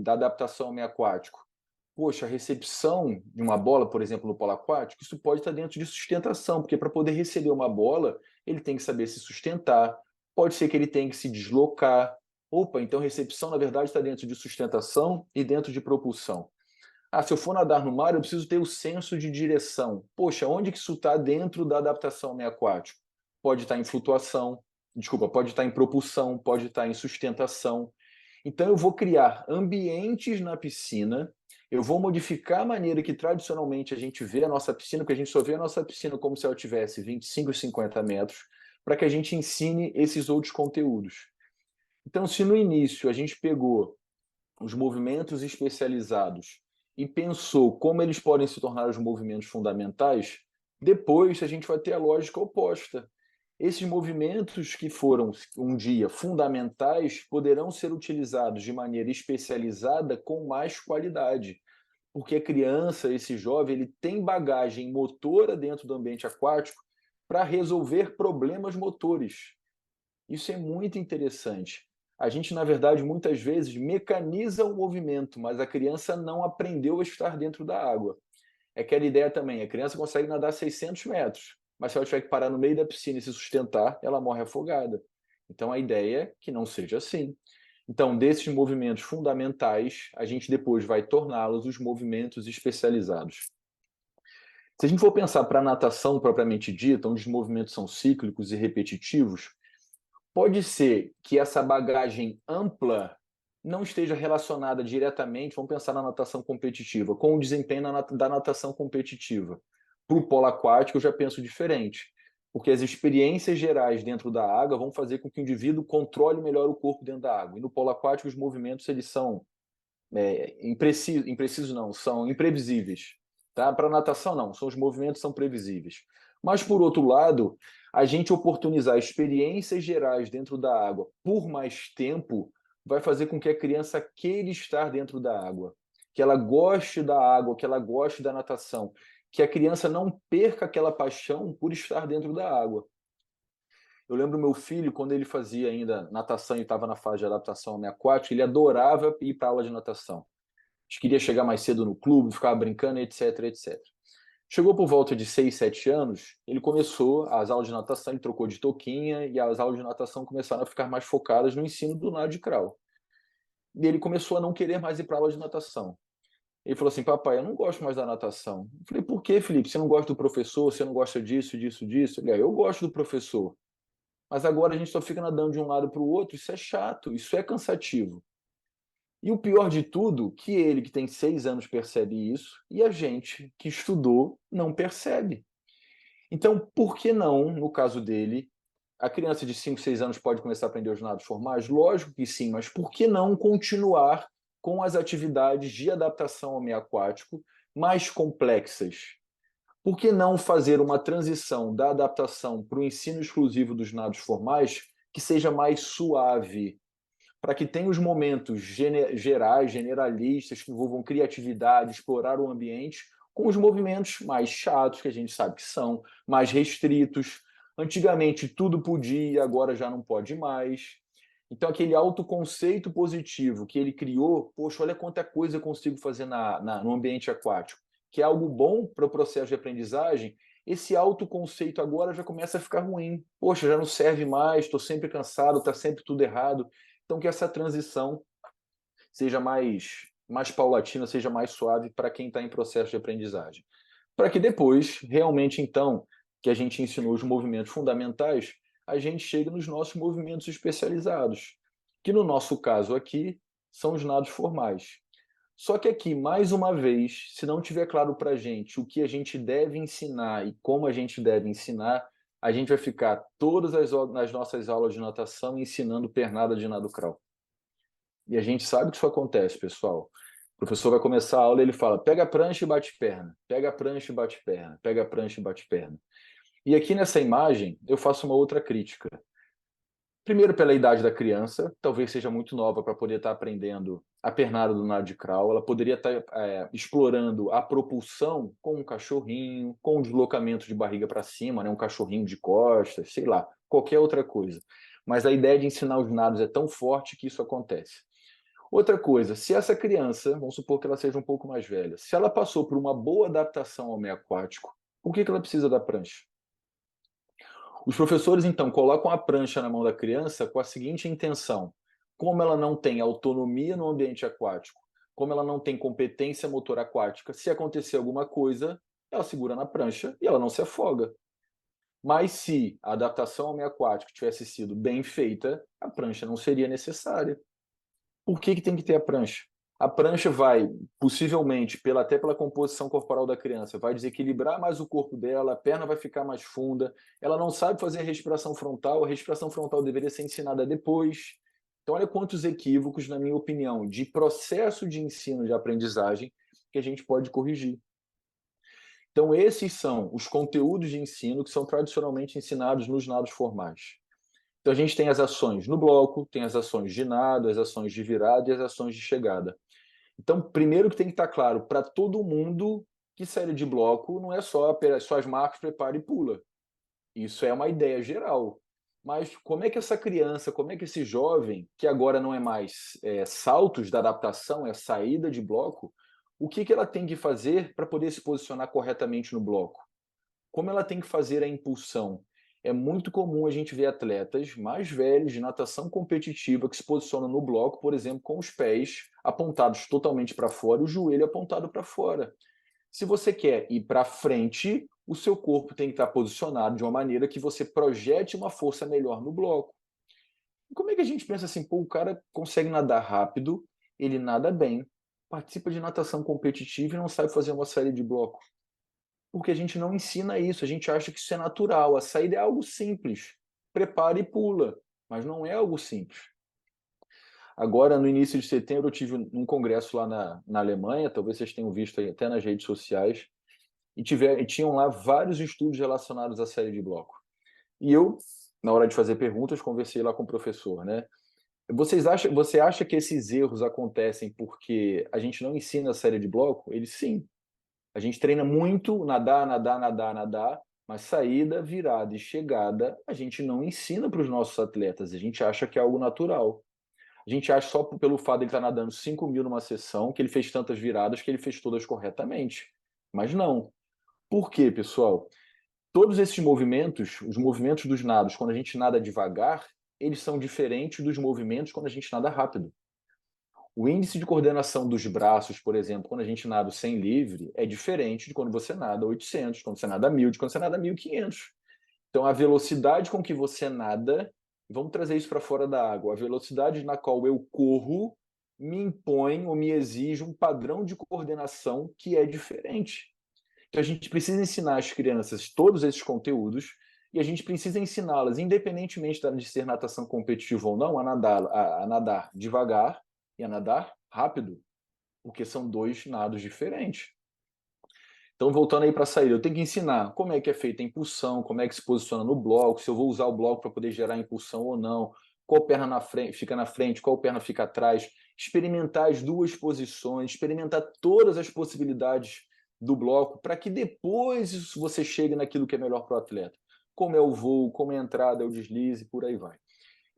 da adaptação ao meio aquático? Poxa, a recepção de uma bola, por exemplo, no polo aquático, isso pode estar dentro de sustentação, porque para poder receber uma bola, ele tem que saber se sustentar, pode ser que ele tenha que se deslocar. Opa, então recepção, na verdade, está dentro de sustentação e dentro de propulsão. Se eu for nadar no mar, eu preciso ter o senso de direção. Poxa, onde que isso está dentro da adaptação ao meio aquático? Pode estar em flutuação, pode estar em propulsão, pode estar em sustentação. Então eu vou criar ambientes na piscina, eu vou modificar a maneira que tradicionalmente a gente vê a nossa piscina, porque a gente só vê a nossa piscina como se ela tivesse 25, 50 metros, para que a gente ensine esses outros conteúdos. Então, se no início a gente pegou os movimentos especializados e pensou como eles podem se tornar os movimentos fundamentais, depois a gente vai ter a lógica oposta. Esses movimentos que foram um dia fundamentais poderão ser utilizados de maneira especializada com mais qualidade, porque a criança, esse jovem, ele tem bagagem motora dentro do ambiente aquático para resolver problemas motores. Isso é muito interessante. A gente, na verdade, muitas vezes mecaniza o movimento, mas a criança não aprendeu a estar dentro da água. É aquela ideia também, a criança consegue nadar 600 metros, mas se ela tiver que parar no meio da piscina e se sustentar, ela morre afogada. Então a ideia é que não seja assim. Então, desses movimentos fundamentais, a gente depois vai torná-los os movimentos especializados. Se a gente for pensar para a natação propriamente dita, onde os movimentos são cíclicos e repetitivos, pode ser que essa bagagem ampla não esteja relacionada diretamente, vamos pensar na natação competitiva, com o desempenho da natação competitiva. Para o polo aquático, eu já penso diferente, porque as experiências gerais dentro da água vão fazer com que o indivíduo controle melhor o corpo dentro da água. E no polo aquático, os movimentos eles são imprecisos não, são imprevisíveis. Tá? Para a natação, não, os movimentos são previsíveis. Mas, por outro lado, a gente oportunizar experiências gerais dentro da água por mais tempo vai fazer com que a criança queira estar dentro da água, que ela goste da água, que ela goste da natação, que a criança não perca aquela paixão por estar dentro da água. Eu lembro meu filho, quando ele fazia ainda natação e estava na fase de adaptação ao meio aquático, ele adorava ir para aula de natação. A gente queria chegar mais cedo no clube, ficava brincando, etc, etc. Chegou por volta de 6, 7 anos, ele começou as aulas de natação, ele trocou de touquinha e as aulas de natação começaram a ficar mais focadas no ensino do nado de crawl. E ele começou a não querer mais ir para aula de natação. Ele falou assim, papai, eu não gosto mais da natação. Eu falei, por quê, Felipe? Você não gosta do professor? Você não gosta disso, disso, disso? Ele, eu gosto do professor. Mas agora a gente só fica nadando de um lado para o outro, isso é chato, isso é cansativo. E o pior de tudo, que ele, que tem 6 anos, percebe isso, e a gente, que estudou, não percebe. Então, por que não, no caso dele, a criança de 5, 6 anos pode começar a aprender os nados formais? Lógico que sim, mas por que não continuar com as atividades de adaptação ao meio aquático mais complexas? Por que não fazer uma transição da adaptação para o ensino exclusivo dos nados formais que seja mais suave, para que tenha os momentos gerais, generalistas, que envolvam criatividade, explorar o ambiente, com os movimentos mais chatos, que a gente sabe que são, mais restritos. Antigamente tudo podia, agora já não pode mais. Então, aquele autoconceito positivo que ele criou, poxa, olha quanta coisa eu consigo fazer no ambiente aquático, que é algo bom para o processo de aprendizagem, esse autoconceito agora já começa a ficar ruim. Poxa, já não serve mais, estou sempre cansado, está sempre tudo errado. Então, que essa transição seja mais paulatina, seja mais suave para quem está em processo de aprendizagem. Para que depois, realmente, então, que a gente ensinou os movimentos fundamentais, a gente chegue nos nossos movimentos especializados, que no nosso caso aqui são os nados formais. Só que aqui, mais uma vez, se não tiver claro para a gente o que a gente deve ensinar e como a gente deve ensinar, a gente vai ficar todas nas nossas aulas de natação ensinando pernada de nado crawl. E a gente sabe que isso acontece, pessoal. O professor vai começar a aula e ele fala, pega a prancha e bate perna, pega a prancha e bate perna, pega a prancha e bate perna. E aqui nessa imagem, eu faço uma outra crítica. Primeiro, pela idade da criança, talvez seja muito nova para poder estar aprendendo a pernada do nado de crawl, ela poderia estar explorando a propulsão com um cachorrinho, com um deslocamento de barriga para cima, né? Um cachorrinho de costas, sei lá, qualquer outra coisa. Mas a ideia de ensinar os nados é tão forte que isso acontece. Outra coisa, se essa criança, vamos supor que ela seja um pouco mais velha, se ela passou por uma boa adaptação ao meio aquático, por que ela precisa da prancha? Os professores, então, colocam a prancha na mão da criança com a seguinte intenção: como ela não tem autonomia no ambiente aquático, como ela não tem competência motora aquática, se acontecer alguma coisa, ela segura na prancha e ela não se afoga. Mas se a adaptação ao meio aquático tivesse sido bem feita, a prancha não seria necessária. Por que tem que ter a prancha? A prancha vai, possivelmente, até pela composição corporal da criança, vai desequilibrar mais o corpo dela, a perna vai ficar mais funda, ela não sabe fazer a respiração frontal deveria ser ensinada depois. Então, olha quantos equívocos, na minha opinião, de processo de ensino, de aprendizagem, que a gente pode corrigir. Então, esses são os conteúdos de ensino que são tradicionalmente ensinados nos nados formais. Então, a gente tem as ações no bloco, tem as ações de nado, as ações de virada e as ações de chegada. Então, primeiro que tem que estar claro para todo mundo que série de bloco não é só as marcas, prepara e pula. Isso é uma ideia geral. Mas como é que essa criança, como é que esse jovem, que agora não é mais saltos da adaptação, é saída de bloco, o que ela tem que fazer para poder se posicionar corretamente no bloco? Como ela tem que fazer a impulsão? É muito comum a gente ver atletas mais velhos de natação competitiva que se posicionam no bloco, por exemplo, com os pés apontados totalmente para fora e o joelho apontado para fora. Se você quer ir para frente, o seu corpo tem que estar posicionado de uma maneira que você projete uma força melhor no bloco. Como é que a gente pensa assim, pô, o cara consegue nadar rápido, ele nada bem, participa de natação competitiva e não sabe fazer uma série de bloco? Porque a gente não ensina isso, a gente acha que isso é natural. A saída é algo simples. Prepara e pula, mas não é algo simples. Agora, no início de setembro, eu tive um congresso lá na Alemanha, talvez vocês tenham visto aí até nas redes sociais, e tinham lá vários estudos relacionados à série de bloco. E eu, na hora de fazer perguntas, conversei lá com o professor, né? Você acha que esses erros acontecem porque a gente não ensina a série de bloco? Ele, sim. A gente treina muito nadar, mas saída, virada e chegada a gente não ensina para os nossos atletas. A gente acha que é algo natural. A gente acha só pelo fato de ele estar nadando 5.000 numa sessão, que ele fez tantas viradas, que ele fez todas corretamente. Mas não. Por quê, pessoal? Todos esses movimentos, os movimentos dos nados, quando a gente nada devagar, eles são diferentes dos movimentos quando a gente nada rápido. O índice de coordenação dos braços, por exemplo, quando a gente nada sem livre, é diferente de quando você nada 800, quando você nada 1.000, de quando você nada 1.500. Então, a velocidade com que você nada, vamos trazer isso para fora da água, a velocidade na qual eu corro me impõe ou me exige um padrão de coordenação que é diferente. Então, a gente precisa ensinar às crianças todos esses conteúdos e a gente precisa ensiná-las, independentemente de ser natação competitiva ou não, a nadar devagar e a nadar rápido, porque são dois nados diferentes. Então, voltando aí para a saída, eu tenho que ensinar como é que é feita a impulsão, como é que se posiciona no bloco, se eu vou usar o bloco para poder gerar impulsão ou não, qual perna fica na frente, qual perna fica atrás, experimentar as duas posições, experimentar todas as possibilidades do bloco, para que depois você chegue naquilo que é melhor para o atleta. Como é o voo, como é a entrada, é o deslize, por aí vai.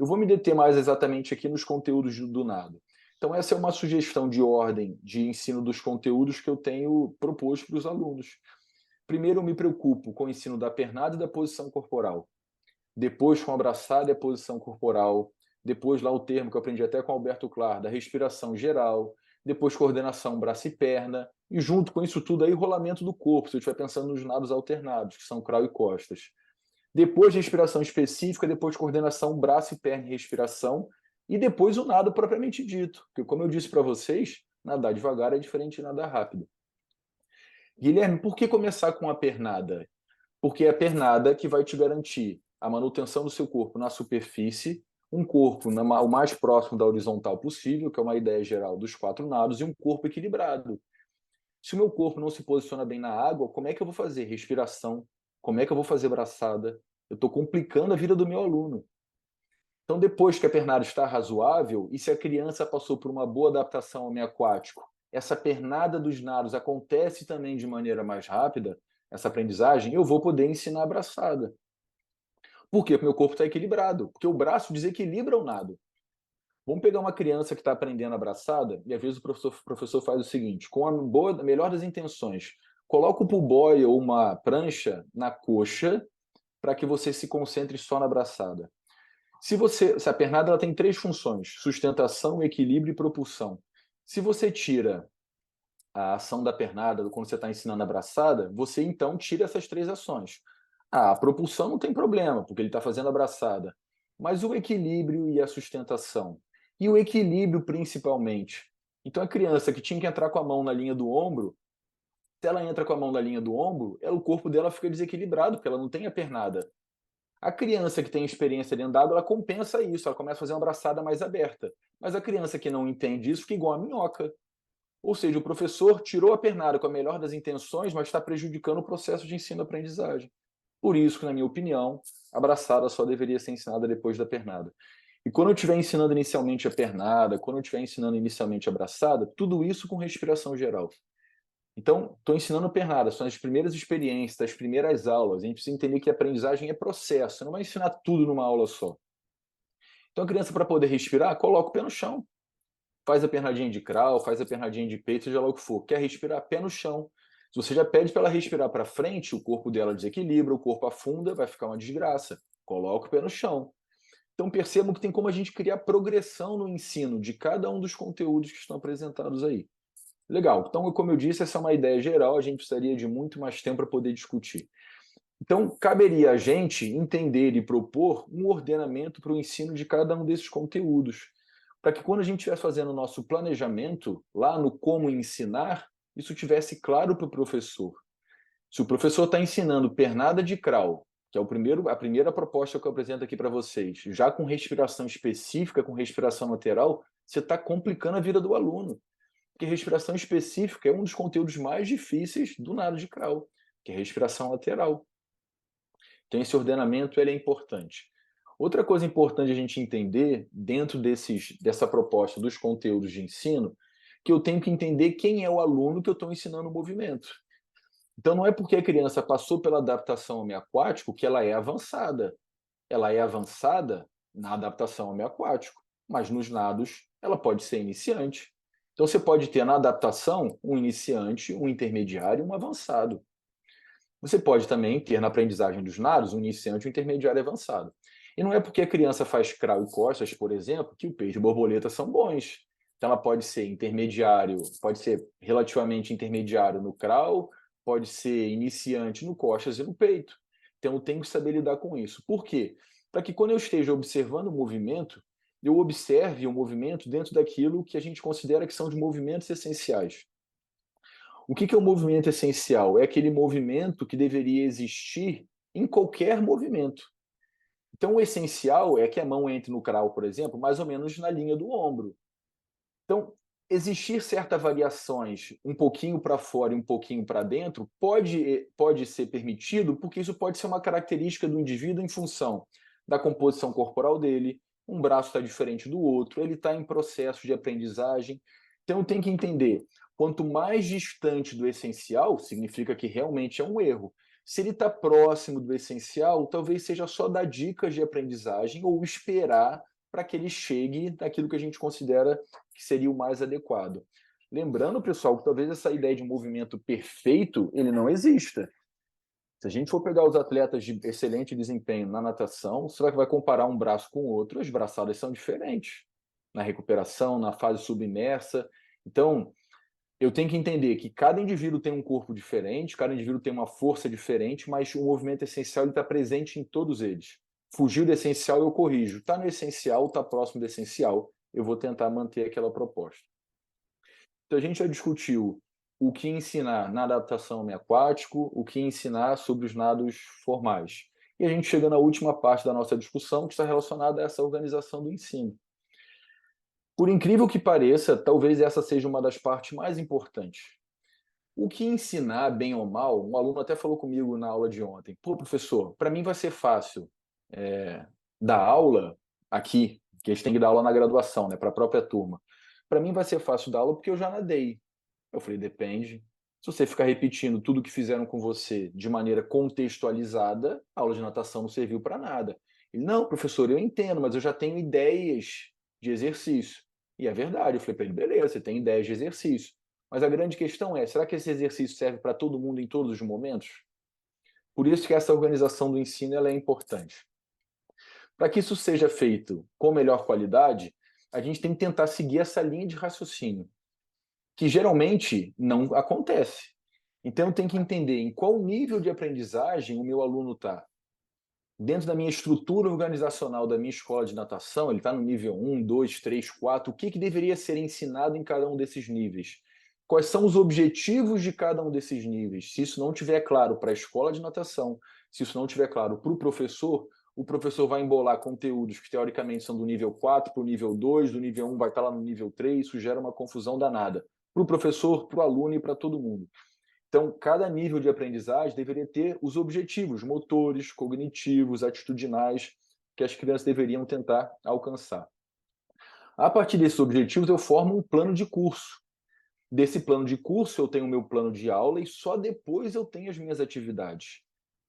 Eu vou me deter mais exatamente aqui nos conteúdos do nado. Então, essa é uma sugestão de ordem de ensino dos conteúdos que eu tenho proposto para os alunos. Primeiro, eu me preocupo com o ensino da pernada e da posição corporal. Depois, com a abraçada e a posição corporal. Depois, lá o termo que eu aprendi até com Alberto Clar, da respiração geral. Depois, coordenação braço e perna. E junto com isso tudo aí, rolamento do corpo, se eu estiver pensando nos nados alternados, que são crawl e costas. Depois, respiração específica, depois coordenação braço e perna e respiração. E depois o nado propriamente dito. Porque, como eu disse para vocês, nadar devagar é diferente de nadar rápido. Guilherme, por que começar com a pernada? Porque é a pernada que vai te garantir a manutenção do seu corpo na superfície, um corpo o mais próximo da horizontal possível, que é uma ideia geral dos 4 nados, e um corpo equilibrado. Se o meu corpo não se posiciona bem na água, como é que eu vou fazer respiração? Como é que eu vou fazer braçada? Eu estou complicando a vida do meu aluno. Então, depois que a pernada está razoável, e se a criança passou por uma boa adaptação ao meio aquático, essa pernada dos nados acontece também de maneira mais rápida, essa aprendizagem, eu vou poder ensinar a braçada. Por quê? Porque meu corpo está equilibrado. Porque o braço desequilibra o nado. Vamos pegar uma criança que está aprendendo a braçada, e às vezes o professor faz o seguinte, com a melhor das intenções, coloca o pull buoy ou uma prancha na coxa para que você se concentre só na braçada. Se a pernada ela tem 3 funções, sustentação, equilíbrio e propulsão. Se você tira a ação da pernada quando você está ensinando a braçada, você então tira essas 3 ações. A propulsão não tem problema, porque ele está fazendo a braçada. Mas o equilíbrio e a sustentação? E o equilíbrio principalmente. Então a criança que tinha que entrar com a mão na linha do ombro, se ela entra com a mão na linha do ombro, o corpo dela fica desequilibrado, porque ela não tem a pernada. A criança que tem experiência dentro d'água, ela compensa isso, ela começa a fazer uma braçada mais aberta. Mas a criança que não entende isso fica igual a minhoca. Ou seja, o professor tirou a pernada com a melhor das intenções, mas está prejudicando o processo de ensino-aprendizagem. Por isso que, na minha opinião, a braçada só deveria ser ensinada depois da pernada. E quando eu estiver ensinando inicialmente a pernada, quando eu estiver ensinando inicialmente a braçada, tudo isso com respiração geral. Então, estou ensinando pernada, são as primeiras experiências, as primeiras aulas. A gente precisa entender que a aprendizagem é processo, você não vai ensinar tudo numa aula só. Então, a criança, para poder respirar, coloca o pé no chão. Faz a pernadinha de crawl, faz a pernadinha de peito, seja lá o que for. Quer respirar? Pé no chão. Se você já pede para ela respirar para frente, o corpo dela desequilibra, o corpo afunda, vai ficar uma desgraça. Coloca o pé no chão. Então, percebam que tem como a gente criar progressão no ensino de cada um dos conteúdos que estão apresentados aí. Legal. Então, como eu disse, essa é uma ideia geral, a gente precisaria de muito mais tempo para poder discutir. Então, caberia a gente entender e propor um ordenamento para o ensino de cada um desses conteúdos, para que quando a gente estiver fazendo o nosso planejamento, lá no como ensinar, isso tivesse claro para o professor. Se o professor está ensinando pernada de crawl, que é a primeira proposta que eu apresento aqui para vocês, já com respiração específica, com respiração lateral, você está complicando a vida do aluno. Porque respiração específica é um dos conteúdos mais difíceis do nado de crawl, que é respiração lateral. Então, esse ordenamento ele é importante. Outra coisa importante a gente entender, dentro dessa proposta dos conteúdos de ensino, que eu tenho que entender quem é o aluno que eu estou ensinando o movimento. Então, não é porque a criança passou pela adaptação ao meio aquático que ela é avançada. Ela é avançada na adaptação ao meio aquático, mas nos nados ela pode ser iniciante. Então, você pode ter na adaptação um iniciante, um intermediário e um avançado. Você pode também ter na aprendizagem dos nados um iniciante, um intermediário e avançado. E não é porque a criança faz crawl e costas, por exemplo, que o peixe e borboleta são bons. Então, ela pode ser intermediário, pode ser relativamente intermediário no crawl, pode ser iniciante no costas e no peito. Então, eu tenho que saber lidar com isso. Por quê? Para que quando eu esteja observando o movimento, eu observe o movimento dentro daquilo que a gente considera que são os movimentos essenciais. O que é o movimento essencial? É aquele movimento que deveria existir em qualquer movimento. Então, o essencial é que a mão entre no crawl, por exemplo, mais ou menos na linha do ombro. Então, existir certas variações, um pouquinho para fora e um pouquinho para dentro, pode ser permitido, porque isso pode ser uma característica do indivíduo em função da composição corporal dele, um braço está diferente do outro, ele está em processo de aprendizagem. Então, tem que entender, quanto mais distante do essencial, significa que realmente é um erro. Se ele está próximo do essencial, talvez seja só dar dicas de aprendizagem ou esperar para que ele chegue naquilo que a gente considera que seria o mais adequado. Lembrando, pessoal, que talvez essa ideia de movimento perfeito, ele não exista. Se a gente for pegar os atletas de excelente desempenho na natação, você vai comparar um braço com o outro, as braçadas são diferentes. Na recuperação, na fase submersa. Então, eu tenho que entender que cada indivíduo tem um corpo diferente, cada indivíduo tem uma força diferente, mas o movimento essencial está presente em todos eles. Fugiu do essencial, eu corrijo. Está no essencial, está próximo do essencial, eu vou tentar manter aquela proposta. Então, a gente já discutiu o que ensinar na adaptação ao meio aquático, o que ensinar sobre os nados formais. E a gente chega na última parte da nossa discussão, que está relacionada a essa organização do ensino. Por incrível que pareça, talvez essa seja uma das partes mais importantes. O que ensinar, bem ou mal, um aluno até falou comigo na aula de ontem. Pô, professor, para mim vai ser fácil dar aula aqui, que a gente tem que dar aula na graduação, né, para a própria turma. Para mim vai ser fácil dar aula porque eu já nadei. Eu falei, depende. Se você ficar repetindo tudo que fizeram com você de maneira contextualizada, a aula de natação não serviu para nada. Ele, não, professor, eu entendo, mas eu já tenho ideias de exercício. E é verdade. Eu falei para ele, beleza, você tem ideias de exercício. Mas a grande questão é, será que esse exercício serve para todo mundo em todos os momentos? Por isso que essa organização do ensino ela é importante. Para que isso seja feito com melhor qualidade, a gente tem que tentar seguir essa linha de raciocínio, que geralmente não acontece. Então, eu tenho que entender em qual nível de aprendizagem o meu aluno está. Dentro da minha estrutura organizacional da minha escola de natação, ele está no nível 1, 2, 3, 4, o que deveria ser ensinado em cada um desses níveis? Quais são os objetivos de cada um desses níveis? Se isso não estiver claro para a escola de natação, se isso não estiver claro para o professor vai embolar conteúdos que teoricamente são do nível 4 para o nível 2, do nível 1 vai estar lá no nível 3, isso gera uma confusão danada para o professor, para o aluno e para todo mundo. Então, cada nível de aprendizagem deveria ter os objetivos motores, cognitivos, atitudinais que as crianças deveriam tentar alcançar. A partir desses objetivos, eu formo um plano de curso. Desse plano de curso, eu tenho o meu plano de aula e só depois eu tenho as minhas atividades.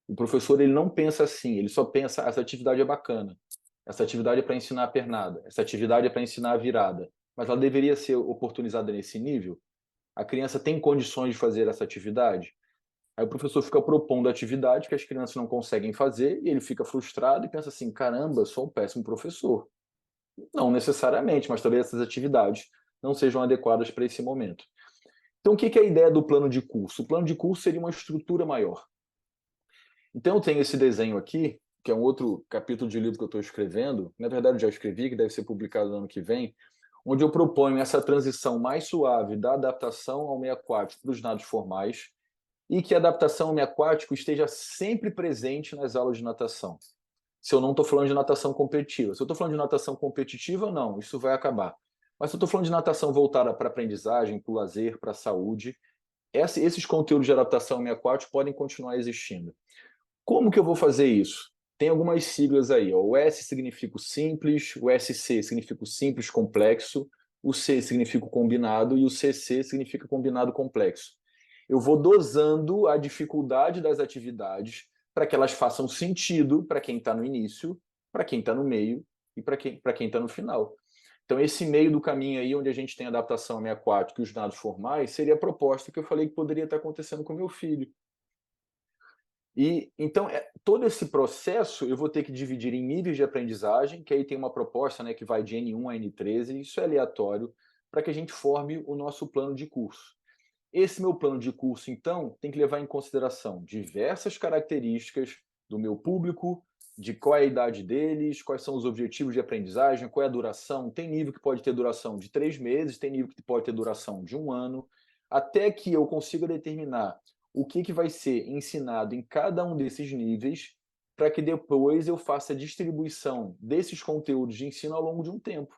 O professor ele não pensa assim, ele só pensa, essa atividade é bacana, essa atividade é para ensinar a pernada, essa atividade é para ensinar a virada, mas ela deveria ser oportunizada nesse nível? A criança tem condições de fazer essa atividade? Aí o professor fica propondo atividade que as crianças não conseguem fazer e ele fica frustrado e pensa assim, caramba, eu sou um péssimo professor. Não necessariamente, mas talvez essas atividades não sejam adequadas para esse momento. Então, o que é a ideia do plano de curso? O plano de curso seria uma estrutura maior. Então, eu tenho esse desenho aqui, que é um outro capítulo de livro que eu estou escrevendo, na verdade eu já escrevi, que deve ser publicado no ano que vem, onde eu proponho essa transição mais suave da adaptação ao meio aquático para os nados formais e que a adaptação ao meio aquático esteja sempre presente nas aulas de natação. Se eu não estou falando de natação competitiva. Se eu estou falando de natação competitiva, não, isso vai acabar. Mas se eu estou falando de natação voltada para aprendizagem, para o lazer, para a saúde, esses conteúdos de adaptação ao meio aquático podem continuar existindo. Como que eu vou fazer isso? Tem algumas siglas aí. Ó. O S significa o simples, o SC significa o simples complexo, o C significa o combinado e o CC significa combinado complexo. Eu vou dosando a dificuldade das atividades para que elas façam sentido para quem está no início, para quem está no meio e para quem está no final. Então, esse meio do caminho aí, onde a gente tem a adaptação ao meio aquático e os nados formais, seria a proposta que eu falei que poderia estar acontecendo com meu filho. E então, todo esse processo eu vou ter que dividir em níveis de aprendizagem, que aí tem uma proposta, né, que vai de N1 a N13, isso é aleatório, para que a gente forme o nosso plano de curso. Esse meu plano de curso, então, tem que levar em consideração diversas características do meu público, de qual é a idade deles, quais são os objetivos de aprendizagem, qual é a duração. Tem nível que pode ter duração de 3 meses, tem nível que pode ter duração de 1 ano, até que eu consiga determinar o que vai ser ensinado em cada um desses níveis, para que depois eu faça a distribuição desses conteúdos de ensino ao longo de um tempo.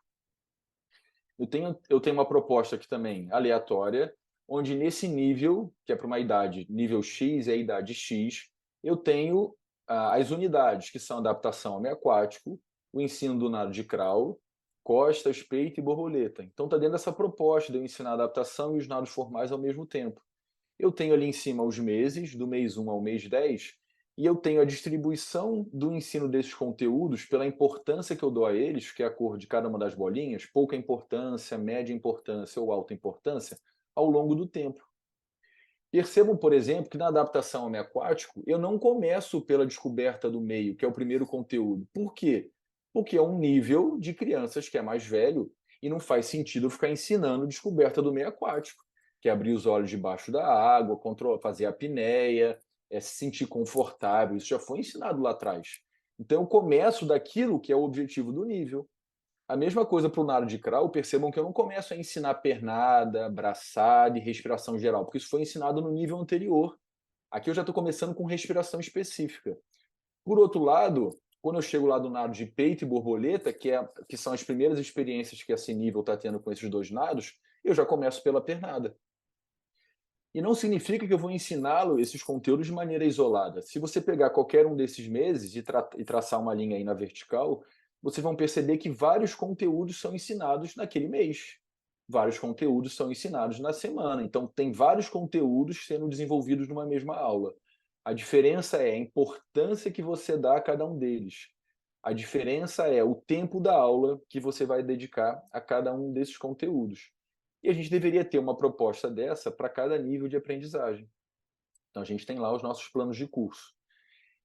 Eu tenho uma proposta aqui também aleatória, onde nesse nível, que é para uma idade nível X e a idade X, eu tenho as unidades, que são adaptação ao meio aquático, o ensino do nado de crawl, costas, peito e borboleta. Então está dentro dessa proposta de eu ensinar a adaptação e os nados formais ao mesmo tempo. Eu tenho ali em cima os meses, do mês 1 ao mês 10, e eu tenho a distribuição do ensino desses conteúdos pela importância que eu dou a eles, que é a cor de cada uma das bolinhas, pouca importância, média importância ou alta importância, ao longo do tempo. Percebam, por exemplo, que na adaptação ao meio aquático, eu não começo pela descoberta do meio, que é o primeiro conteúdo. Por quê? Porque é um nível de crianças que é mais velho e não faz sentido eu ficar ensinando descoberta do meio aquático, que é abrir os olhos debaixo da água, fazer a apneia, se sentir confortável. Isso já foi ensinado lá atrás. Então eu começo daquilo que é o objetivo do nível. A mesma coisa para o nado de crawl, percebam que eu não começo a ensinar pernada, braçada e respiração geral, porque isso foi ensinado no nível anterior. Aqui eu já estou começando com respiração específica. Por outro lado, quando eu chego lá do nado de peito e borboleta, que são as primeiras experiências que esse nível está tendo com esses dois nados, eu já começo pela pernada. E não significa que eu vou ensiná-lo esses conteúdos de maneira isolada. Se você pegar qualquer um desses meses e traçar uma linha aí na vertical, vocês vão perceber que vários conteúdos são ensinados naquele mês. Vários conteúdos são ensinados na semana. Então, tem vários conteúdos sendo desenvolvidos numa mesma aula. A diferença é a importância que você dá a cada um deles. A diferença é o tempo da aula que você vai dedicar a cada um desses conteúdos. E a gente deveria ter uma proposta dessa para cada nível de aprendizagem. Então, a gente tem lá os nossos planos de curso.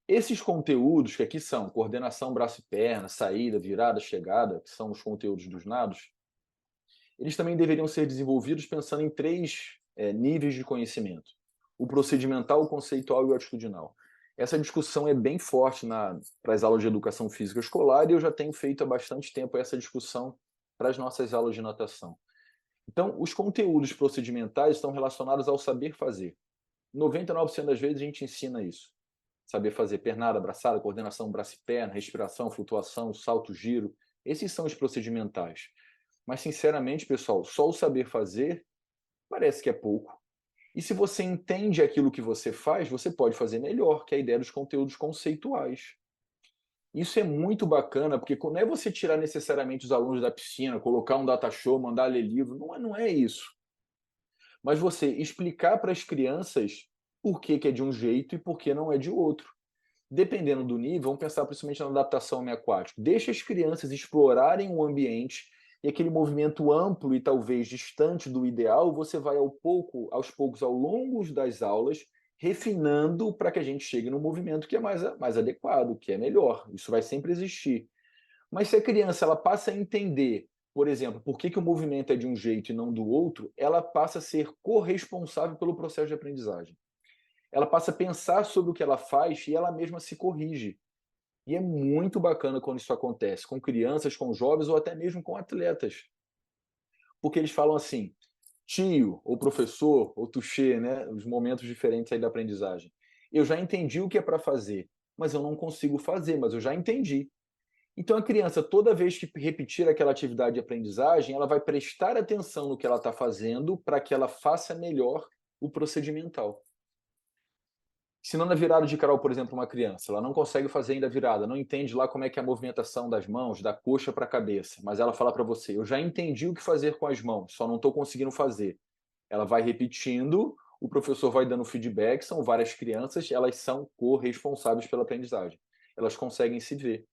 Esses conteúdos, que aqui são coordenação braço e perna, saída, virada, chegada, que são os conteúdos dos nados, eles também deveriam ser desenvolvidos pensando em três níveis de conhecimento: o procedimental, o conceitual e o atitudinal. Essa discussão é bem forte para as aulas de educação física escolar e eu já tenho feito há bastante tempo essa discussão para as nossas aulas de natação. Então, os conteúdos procedimentais estão relacionados ao saber fazer. 99% das vezes a gente ensina isso. Saber fazer pernada, braçada, coordenação braço e perna, respiração, flutuação, salto, giro. Esses são os procedimentais. Mas, sinceramente, pessoal, só o saber fazer parece que é pouco. E se você entende aquilo que você faz, você pode fazer melhor, que é a ideia dos conteúdos conceituais. Isso é muito bacana, porque não é você tirar necessariamente os alunos da piscina, colocar um data show, mandar ler livro, não é isso. Mas você explicar para as crianças por que é de um jeito e por que não é de outro. Dependendo do nível, vamos pensar principalmente na adaptação ao meio aquático. Deixa as crianças explorarem o ambiente e aquele movimento amplo e talvez distante do ideal, você vai aos poucos, ao longo das aulas, refinando para que a gente chegue no movimento que é mais adequado, que é melhor. Isso vai sempre existir. Mas se a criança ela passa a entender, por exemplo, por que o movimento é de um jeito e não do outro, ela passa a ser corresponsável pelo processo de aprendizagem. Ela passa a pensar sobre o que ela faz e ela mesma se corrige. E é muito bacana quando isso acontece, com crianças, com jovens ou até mesmo com atletas. Porque eles falam assim: tio, ou professor, ou tuxê, né? Os momentos diferentes aí da aprendizagem. Eu já entendi o que é para fazer, mas eu não consigo fazer, mas eu já entendi. Então a criança, toda vez que repetir aquela atividade de aprendizagem, ela vai prestar atenção no que ela está fazendo para que ela faça melhor o procedimental. Se não na virada de crawl, por exemplo, uma criança, ela não consegue fazer ainda a virada, não entende lá como é que é a movimentação das mãos, da coxa para a cabeça, mas ela fala para você: eu já entendi o que fazer com as mãos, só não estou conseguindo fazer. Ela vai repetindo, o professor vai dando feedback, são várias crianças, elas são corresponsáveis pela aprendizagem. Elas conseguem se ver.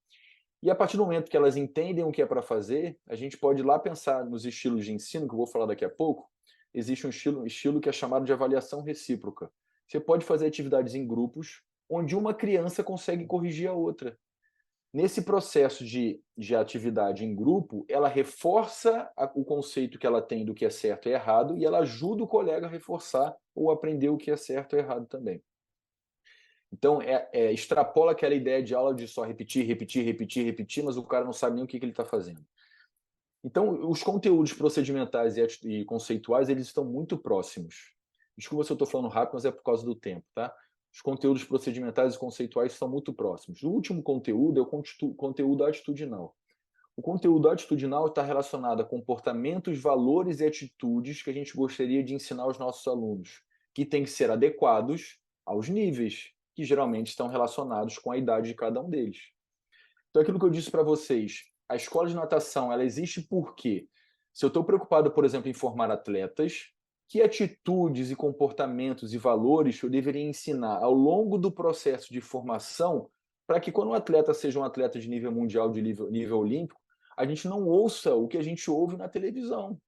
E a partir do momento que elas entendem o que é para fazer, a gente pode ir lá pensar nos estilos de ensino, que eu vou falar daqui a pouco. Existe um estilo que é chamado de avaliação recíproca. Você pode fazer atividades em grupos, onde uma criança consegue corrigir a outra. Nesse processo de atividade em grupo, ela reforça o conceito que ela tem do que é certo e errado, e ela ajuda o colega a reforçar ou aprender o que é certo e errado também. Então, extrapola aquela ideia de aula de só repetir, repetir, repetir, repetir, mas o cara não sabe nem o que ele está fazendo. Então, os conteúdos procedimentais e conceituais, eles estão muito próximos. Desculpa se eu estou falando rápido, mas é por causa do tempo, tá? Os conteúdos procedimentais e conceituais são muito próximos. O último conteúdo é o conteúdo atitudinal. O conteúdo atitudinal está relacionado a comportamentos, valores e atitudes que a gente gostaria de ensinar aos nossos alunos, que têm que ser adequados aos níveis, que geralmente estão relacionados com a idade de cada um deles. Então, aquilo que eu disse para vocês, a escola de natação ela existe porque, se eu estou preocupado, por exemplo, em formar atletas, Que atitudes e comportamentos e valores eu deveria ensinar ao longo do processo de formação para que quando um atleta seja um atleta de nível mundial, de nível olímpico, a gente não ouça o que a gente ouve na televisão.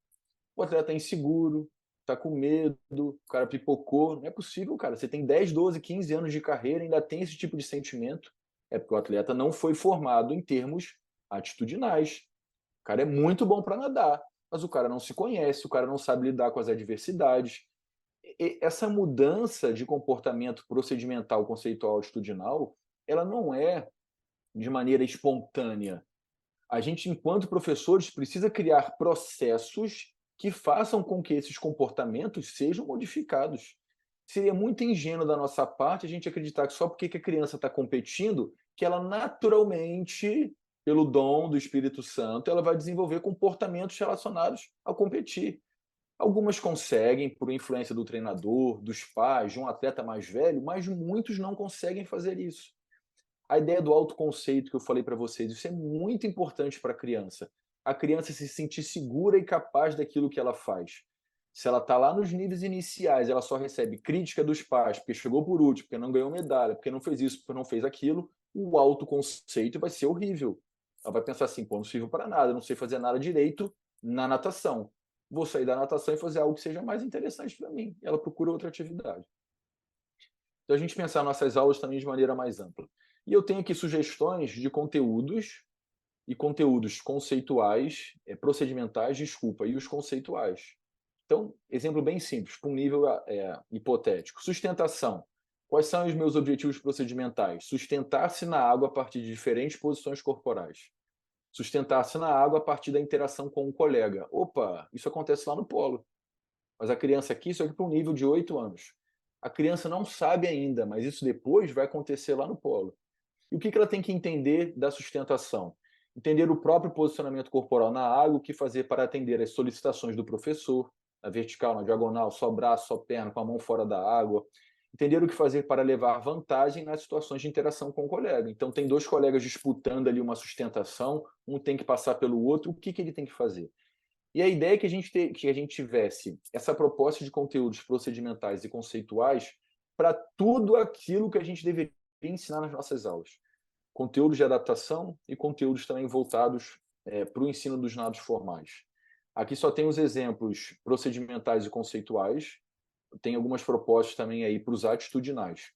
O atleta é inseguro, está com medo, o cara pipocou. Não é possível, cara. Você tem 10, 12, 15 anos de carreira e ainda tem esse tipo de sentimento. É porque o atleta não foi formado em termos atitudinais. O cara é muito bom para nadar, mas o cara não se conhece, o cara não sabe lidar com as adversidades. E essa mudança de comportamento procedimental, conceitual, atitudinal, ela não é de maneira espontânea. A gente, enquanto professores, precisa criar processos que façam com que esses comportamentos sejam modificados. Seria muito ingênuo da nossa parte a gente acreditar que só porque a criança está competindo, que ela naturalmente, pelo dom do Espírito Santo, ela vai desenvolver comportamentos relacionados ao competir. Algumas conseguem, por influência do treinador, dos pais, de um atleta mais velho, mas muitos não conseguem fazer isso. A ideia do autoconceito que eu falei para vocês, isso é muito importante para a criança. A criança se sentir segura e capaz daquilo que ela faz. Se ela está lá nos níveis iniciais, ela só recebe crítica dos pais, porque chegou por último, porque não ganhou medalha, porque não fez isso, porque não fez aquilo, o autoconceito vai ser horrível. Ela vai pensar assim, pô, não sirvo para nada, não sei fazer nada direito na natação. Vou sair da natação e fazer algo que seja mais interessante para mim. Ela procura outra atividade. Então a gente pensar nossas aulas também de maneira mais ampla. E eu tenho aqui sugestões de conteúdos e conteúdos conceituais, procedimentais, desculpa, e os conceituais. Então, exemplo bem simples, para um nível hipotético. Sustentação. Quais são os meus objetivos procedimentais? Sustentar-se na água a partir de diferentes posições corporais. Sustentar-se na água a partir da interação com um colega. Opa, isso acontece lá no polo. Mas a criança aqui, isso aqui para um nível de 8 anos. A criança não sabe ainda, mas isso depois vai acontecer lá no polo. E o que ela tem que entender da sustentação? Entender o próprio posicionamento corporal na água, o que fazer para atender às solicitações do professor, na vertical, na diagonal, só braço, só perna, com a mão fora da água. Entender o que fazer para levar vantagem nas situações de interação com o colega. Então, tem dois colegas disputando ali uma sustentação, um tem que passar pelo outro, o que ele tem que fazer? E a ideia é que a gente tivesse essa proposta de conteúdos procedimentais e conceituais para tudo aquilo que a gente deveria ensinar nas nossas aulas. Conteúdos de adaptação e conteúdos também voltados para o ensino dos nados formais. Aqui só tem os exemplos procedimentais e conceituais, tem algumas propostas também aí para os atitudinais.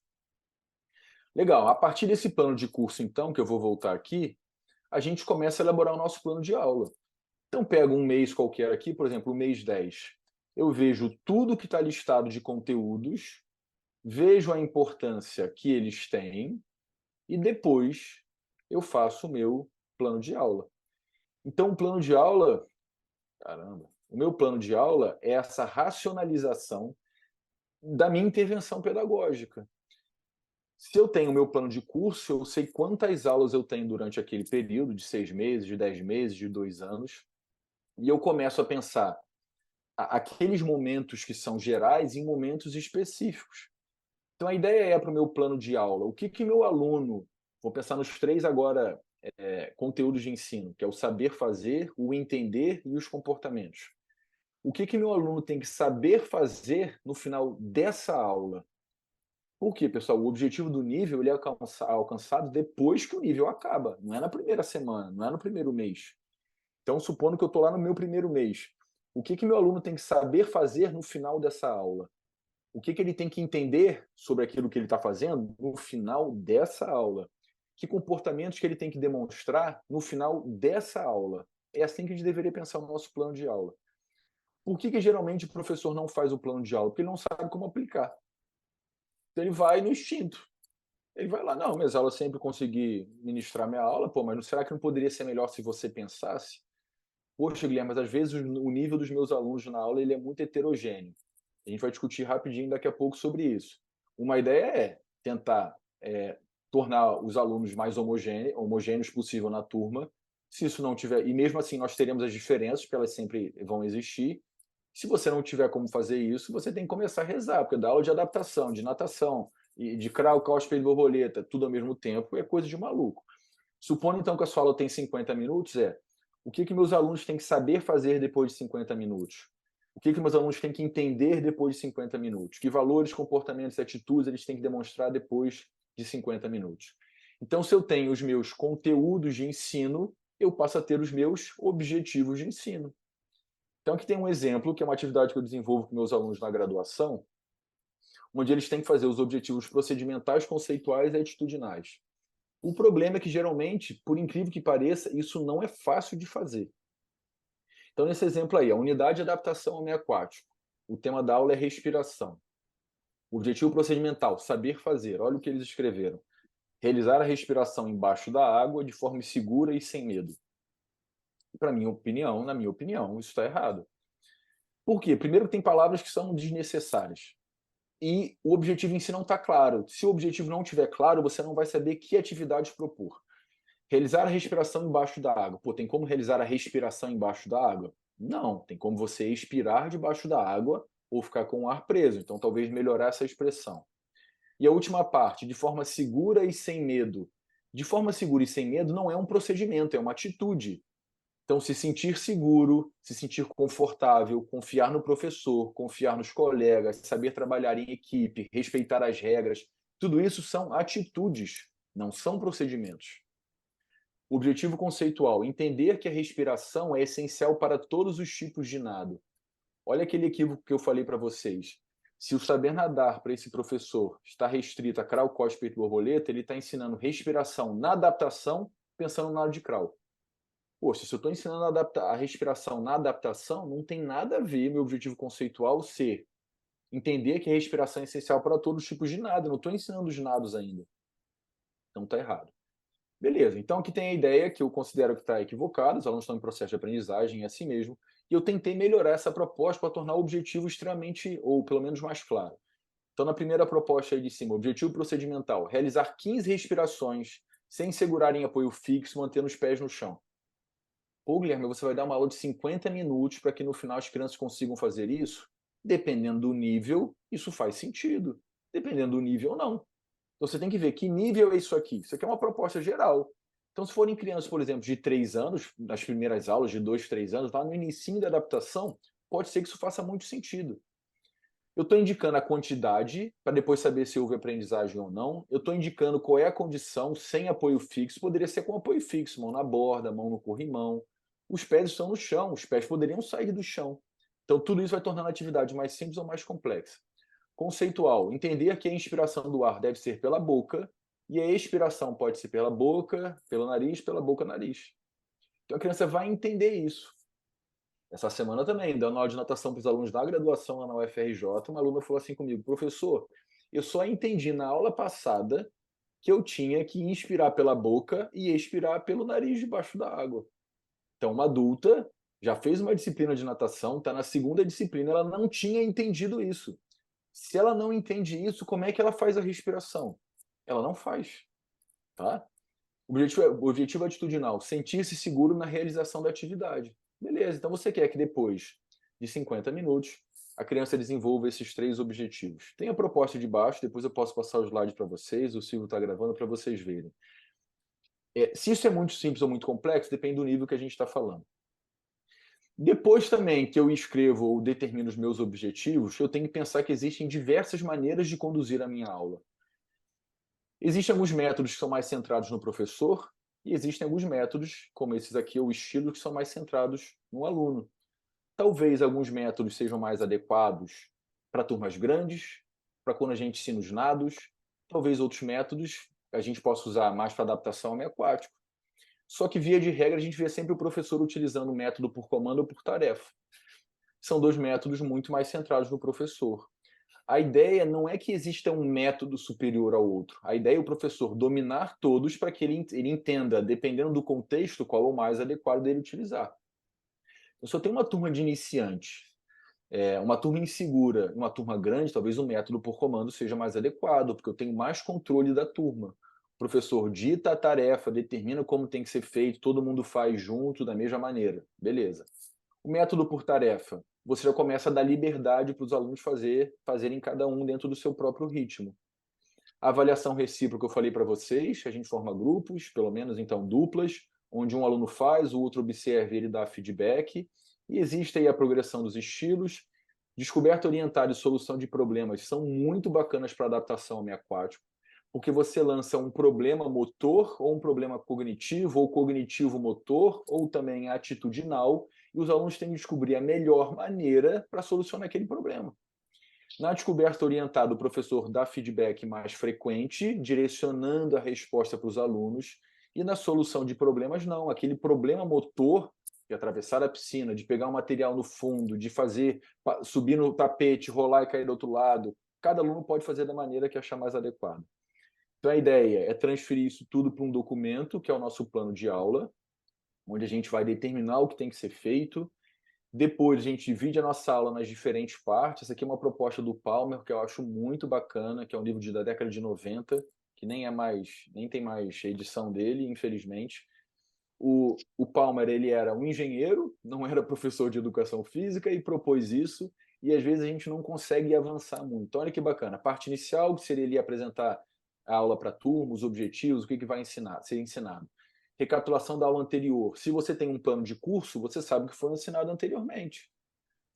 Legal, a partir desse plano de curso, então, que eu vou voltar aqui, a gente começa a elaborar o nosso plano de aula. Então, pego um mês qualquer aqui, por exemplo, o mês 10. Eu vejo tudo que está listado de conteúdos, vejo a importância que eles têm e depois eu faço o meu plano de aula. Então, o plano de aula, o meu plano de aula é essa racionalização da minha intervenção pedagógica. Se eu tenho o meu plano de curso, eu sei quantas aulas eu tenho durante aquele período de 6 meses, de 10 meses, de 2 anos, e eu começo a pensar aqueles momentos que são gerais em momentos específicos. Então, a ideia é para o meu plano de aula, o que meu aluno, vou pensar nos 3 agora conteúdos de ensino, que é o saber fazer, o entender e os comportamentos. O que meu aluno tem que saber fazer no final dessa aula? Por quê, pessoal? O objetivo do nível ele é alcançado depois que o nível acaba, não é na primeira semana, não é no primeiro mês. Então, supondo que eu estou lá no meu primeiro mês, o que meu aluno tem que saber fazer no final dessa aula? O que ele tem que entender sobre aquilo que ele está fazendo no final dessa aula? Que comportamentos que ele tem que demonstrar no final dessa aula? É assim que a gente deveria pensar o nosso plano de aula. Por que geralmente o professor não faz o plano de aula? Porque ele não sabe como aplicar. Então ele vai no instinto. Ele vai lá, não, minhas aulas sempre consegui ministrar minha aula, pô, mas será que não poderia ser melhor se você pensasse? Poxa, Guilherme, mas às vezes o nível dos meus alunos na aula ele é muito heterogêneo. A gente vai discutir rapidinho daqui a pouco sobre isso. Uma ideia é tentar tornar os alunos mais homogêneos possível na turma. Se isso não tiver, e mesmo assim nós teremos as diferenças, porque elas sempre vão existir. Se você não tiver como fazer isso, você tem que começar a rezar, porque dar aula de adaptação, de natação, e de crawl, espelho, borboleta, tudo ao mesmo tempo, é coisa de maluco. Supondo então que a sua aula tem 50 minutos, o que meus alunos têm que saber fazer depois de 50 minutos? O que meus alunos têm que entender depois de 50 minutos? Que valores, comportamentos e atitudes eles têm que demonstrar depois de 50 minutos? Então, se eu tenho os meus conteúdos de ensino, eu passo a ter os meus objetivos de ensino. Então, aqui tem um exemplo, que é uma atividade que eu desenvolvo com meus alunos na graduação, onde eles têm que fazer os objetivos procedimentais, conceituais e atitudinais. O problema é que, geralmente, por incrível que pareça, isso não é fácil de fazer. Então, nesse exemplo aí, a unidade de adaptação ao meio aquático. O tema da aula é respiração. O objetivo procedimental, saber fazer. Olha o que eles escreveram. Realizar a respiração embaixo da água de forma segura e sem medo. Na minha opinião, isso está errado. Por quê? Primeiro, tem palavras que são desnecessárias. E o objetivo em si não está claro. Se o objetivo não estiver claro, você não vai saber que atividades propor. Realizar a respiração embaixo da água. Pô, tem como realizar a respiração embaixo da água? Não, tem como você expirar debaixo da água ou ficar com o ar preso. Então, talvez melhorar essa expressão. E a última parte, de forma segura e sem medo. De forma segura e sem medo não é um procedimento, é uma atitude. Então, se sentir seguro, se sentir confortável, confiar no professor, confiar nos colegas, saber trabalhar em equipe, respeitar as regras, tudo isso são atitudes, não são procedimentos. O objetivo conceitual, entender que a respiração é essencial para todos os tipos de nado. Olha aquele equívoco que eu falei para vocês. Se o saber nadar para esse professor está restrito a crawl, cospe, peito, borboleta, ele está ensinando respiração na adaptação, pensando no nado de crawl. Poxa, se eu estou ensinando a respiração na adaptação, não tem nada a ver meu objetivo conceitual ser entender que a respiração é essencial para todos os tipos de nado. Eu não estou ensinando os nados ainda. Então está errado. Beleza, então aqui tem a ideia que eu considero que está equivocada, os alunos estão em processo de aprendizagem, é assim mesmo, e eu tentei melhorar essa proposta para tornar o objetivo extremamente, ou pelo menos mais claro. Então, na primeira proposta aí de cima, objetivo procedimental, realizar 15 respirações sem segurar em apoio fixo, mantendo os pés no chão. Pô, Guilherme, você vai dar uma aula de 50 minutos para que no final as crianças consigam fazer isso? Dependendo do nível, isso faz sentido. Dependendo do nível, não. Então você tem que ver que nível é isso aqui. Isso aqui é uma proposta geral. Então, se forem crianças, por exemplo, de 3 anos, nas primeiras aulas, de 2, 3 anos, lá no início da adaptação, pode ser que isso faça muito sentido. Eu estou indicando a quantidade, para depois saber se houve aprendizagem ou não. Eu estou indicando qual é a condição sem apoio fixo. Poderia ser com apoio fixo, mão na borda, mão no corrimão. Os pés estão no chão, os pés poderiam sair do chão. Então, tudo isso vai tornando a atividade mais simples ou mais complexa. Conceitual, entender que a inspiração do ar deve ser pela boca e a expiração pode ser pela boca, pelo nariz, pela boca, nariz. Então a criança vai entender isso. Essa semana também, dando aula de natação para os alunos da graduação lá na UFRJ, uma aluna falou assim comigo, professor, eu só entendi na aula passada que eu tinha que inspirar pela boca e expirar pelo nariz debaixo da água. Então uma adulta já fez uma disciplina de natação, está na segunda disciplina, ela não tinha entendido isso. Se ela não entende isso, como é que ela faz a respiração? Ela não faz. Tá? O objetivo atitudinal, sentir-se seguro na realização da atividade. Beleza, então você quer que depois de 50 minutos a criança desenvolva esses 3 objetivos. Tem a proposta de baixo, depois eu posso passar o slide para vocês, o Silvio está gravando para vocês verem. Se isso é muito simples ou muito complexo, depende do nível que a gente está falando. Depois também que eu escrevo ou determino os meus objetivos, eu tenho que pensar que existem diversas maneiras de conduzir a minha aula. Existem alguns métodos que são mais centrados no professor e existem alguns métodos, como esses aqui, ou estilos, que são mais centrados no aluno. Talvez alguns métodos sejam mais adequados para turmas grandes, para quando a gente ensina os nados. Talvez outros métodos a gente possa usar mais para adaptação ao meio aquático. Só que, via de regra, a gente vê sempre o professor utilizando o método por comando ou por tarefa. São 2 métodos muito mais centrados no professor. A ideia não é que exista um método superior ao outro. A ideia é o professor dominar todos para que ele entenda, dependendo do contexto, qual é o mais adequado dele utilizar. Então, se eu tenho uma turma de iniciantes, uma turma insegura, uma turma grande, talvez o método por comando seja mais adequado, porque eu tenho mais controle da turma. O professor dita a tarefa, determina como tem que ser feito, todo mundo faz junto, da mesma maneira. Beleza. O método por tarefa, você já começa a dar liberdade para os alunos fazerem cada um dentro do seu próprio ritmo. A avaliação recíproca eu falei para vocês, a gente forma grupos, pelo menos então duplas, onde um aluno faz, o outro observa e ele dá feedback. E existe aí a progressão dos estilos, Descoberta orientada e solução de problemas são muito bacanas para adaptação ao meio aquático, porque você lança um problema motor, ou um problema cognitivo, ou cognitivo-motor, ou também atitudinal, e os alunos têm que descobrir a melhor maneira para solucionar aquele problema. Na descoberta orientada, o professor dá feedback mais frequente, direcionando a resposta para os alunos, e na solução de problemas, não. Aquele problema motor, de atravessar a piscina, de pegar um material no fundo, de fazer, subir no tapete, rolar e cair do outro lado, cada aluno pode fazer da maneira que achar mais adequada. Então, a ideia é transferir isso tudo para um documento, que é o nosso plano de aula, onde a gente vai determinar o que tem que ser feito. Depois, a gente divide a nossa aula nas diferentes partes. Essa aqui é uma proposta do Palmer, que eu acho muito bacana, que é um livro da década de 90, que nem tem mais edição dele, infelizmente. O Palmer, ele era um engenheiro, não era professor de educação física, e propôs isso, e às vezes a gente não consegue avançar muito. Então, olha que bacana. A parte inicial, que seria ele apresentar a aula para a turma, os objetivos, o que vai ser ensinado. Recapitulação da aula anterior. Se você tem um plano de curso, você sabe o que foi ensinado anteriormente.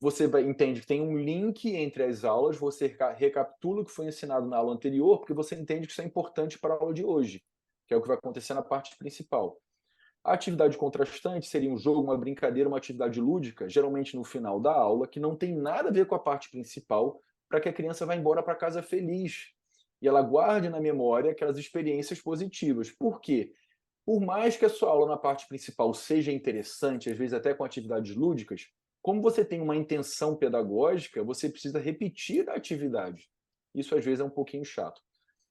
Você entende que tem um link entre as aulas, você recapitula o que foi ensinado na aula anterior, porque você entende que isso é importante para a aula de hoje, que é o que vai acontecer na parte principal. A atividade contrastante seria um jogo, uma brincadeira, uma atividade lúdica, geralmente no final da aula, que não tem nada a ver com a parte principal, para que a criança vá embora para casa feliz. E ela guarde na memória aquelas experiências positivas. Por quê? Por mais que a sua aula na parte principal seja interessante, às vezes até com atividades lúdicas, como você tem uma intenção pedagógica, você precisa repetir a atividade. Isso às vezes é um pouquinho chato.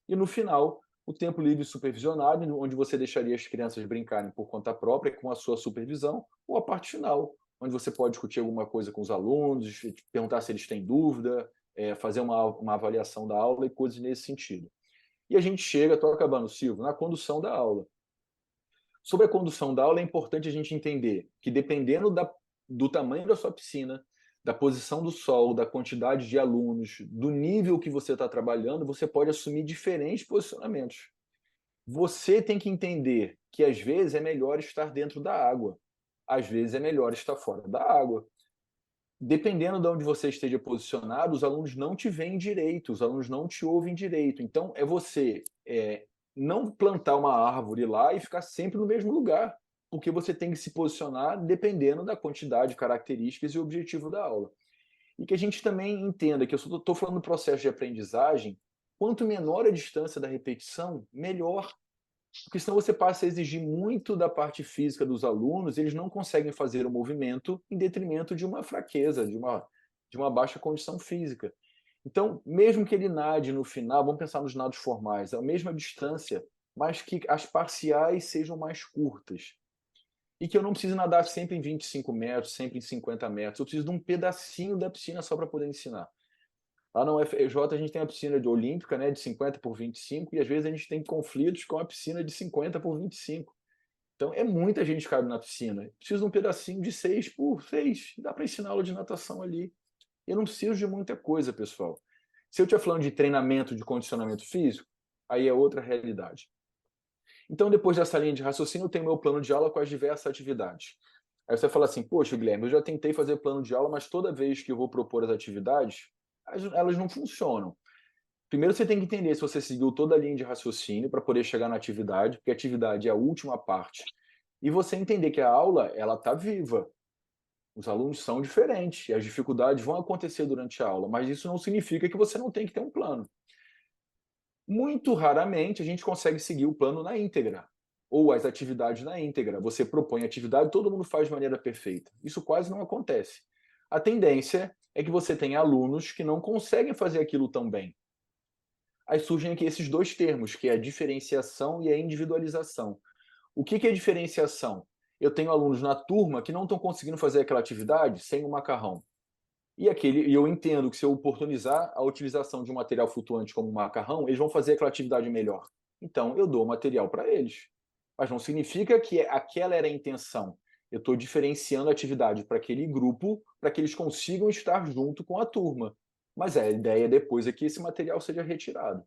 E no final, o tempo livre supervisionado, onde você deixaria as crianças brincarem por conta própria, com a sua supervisão, ou a parte final, onde você pode discutir alguma coisa com os alunos, perguntar se eles têm dúvida, fazer uma avaliação da aula e coisas nesse sentido. E a gente chega, estou acabando, Silvio, na condução da aula. Sobre a condução da aula, é importante a gente entender que, dependendo do tamanho da sua piscina, da posição do sol, da quantidade de alunos, do nível que você está trabalhando, você pode assumir diferentes posicionamentos. Você tem que entender que, às vezes, é melhor estar dentro da água. Às vezes, é melhor estar fora da água. Dependendo de onde você esteja posicionado, os alunos não te veem direito, os alunos não te ouvem direito. Então, é você não plantar uma árvore lá e ficar sempre no mesmo lugar, porque você tem que se posicionar dependendo da quantidade, características e objetivo da aula. E que a gente também entenda que eu estou falando do processo de aprendizagem, quanto menor a distância da repetição, melhor. Porque senão você passa a exigir muito da parte física dos alunos, eles não conseguem fazer o movimento em detrimento de uma fraqueza, de uma baixa condição física. Então, mesmo que ele nade no final, vamos pensar nos nados formais, a mesma distância, mas que as parciais sejam mais curtas. E que eu não preciso nadar sempre em 25 metros, sempre em 50 metros, eu preciso de um pedacinho da piscina só para poder ensinar. Lá na UFRJ a gente tem a piscina olímpica, né, de 50 por 25, e às vezes a gente tem conflitos com a piscina de 50 por 25. Então é muita gente que cabe na piscina. Preciso de um pedacinho de 6 por 6. Dá para ensinar aula de natação ali. Eu não preciso de muita coisa, pessoal. Se eu estiver falando de treinamento, de condicionamento físico, aí é outra realidade. Então, depois dessa linha de raciocínio, eu tenho meu plano de aula com as diversas atividades. Aí você fala assim, poxa, Guilherme, eu já tentei fazer plano de aula, mas toda vez que eu vou propor as atividades, elas não funcionam. Primeiro você tem que entender se você seguiu toda a linha de raciocínio para poder chegar na atividade, porque a atividade é a última parte. E você entender que a aula, ela está viva. Os alunos são diferentes e as dificuldades vão acontecer durante a aula, mas isso não significa que você não tem que ter um plano. Muito raramente a gente consegue seguir o plano na íntegra, ou as atividades na íntegra. Você propõe atividade, todo mundo faz de maneira perfeita. Isso quase não acontece. A tendência é que você tenha alunos que não conseguem fazer aquilo tão bem. Aí surgem aqui esses dois termos, que é a diferenciação e a individualização. O que é diferenciação? Eu tenho alunos na turma que não estão conseguindo fazer aquela atividade sem o macarrão. E eu entendo que se eu oportunizar a utilização de um material flutuante como o macarrão, eles vão fazer aquela atividade melhor. Então, eu dou material para eles. Mas não significa que aquela era a intenção. Eu estou diferenciando a atividade para aquele grupo, para que eles consigam estar junto com a turma. Mas a ideia depois é que esse material seja retirado.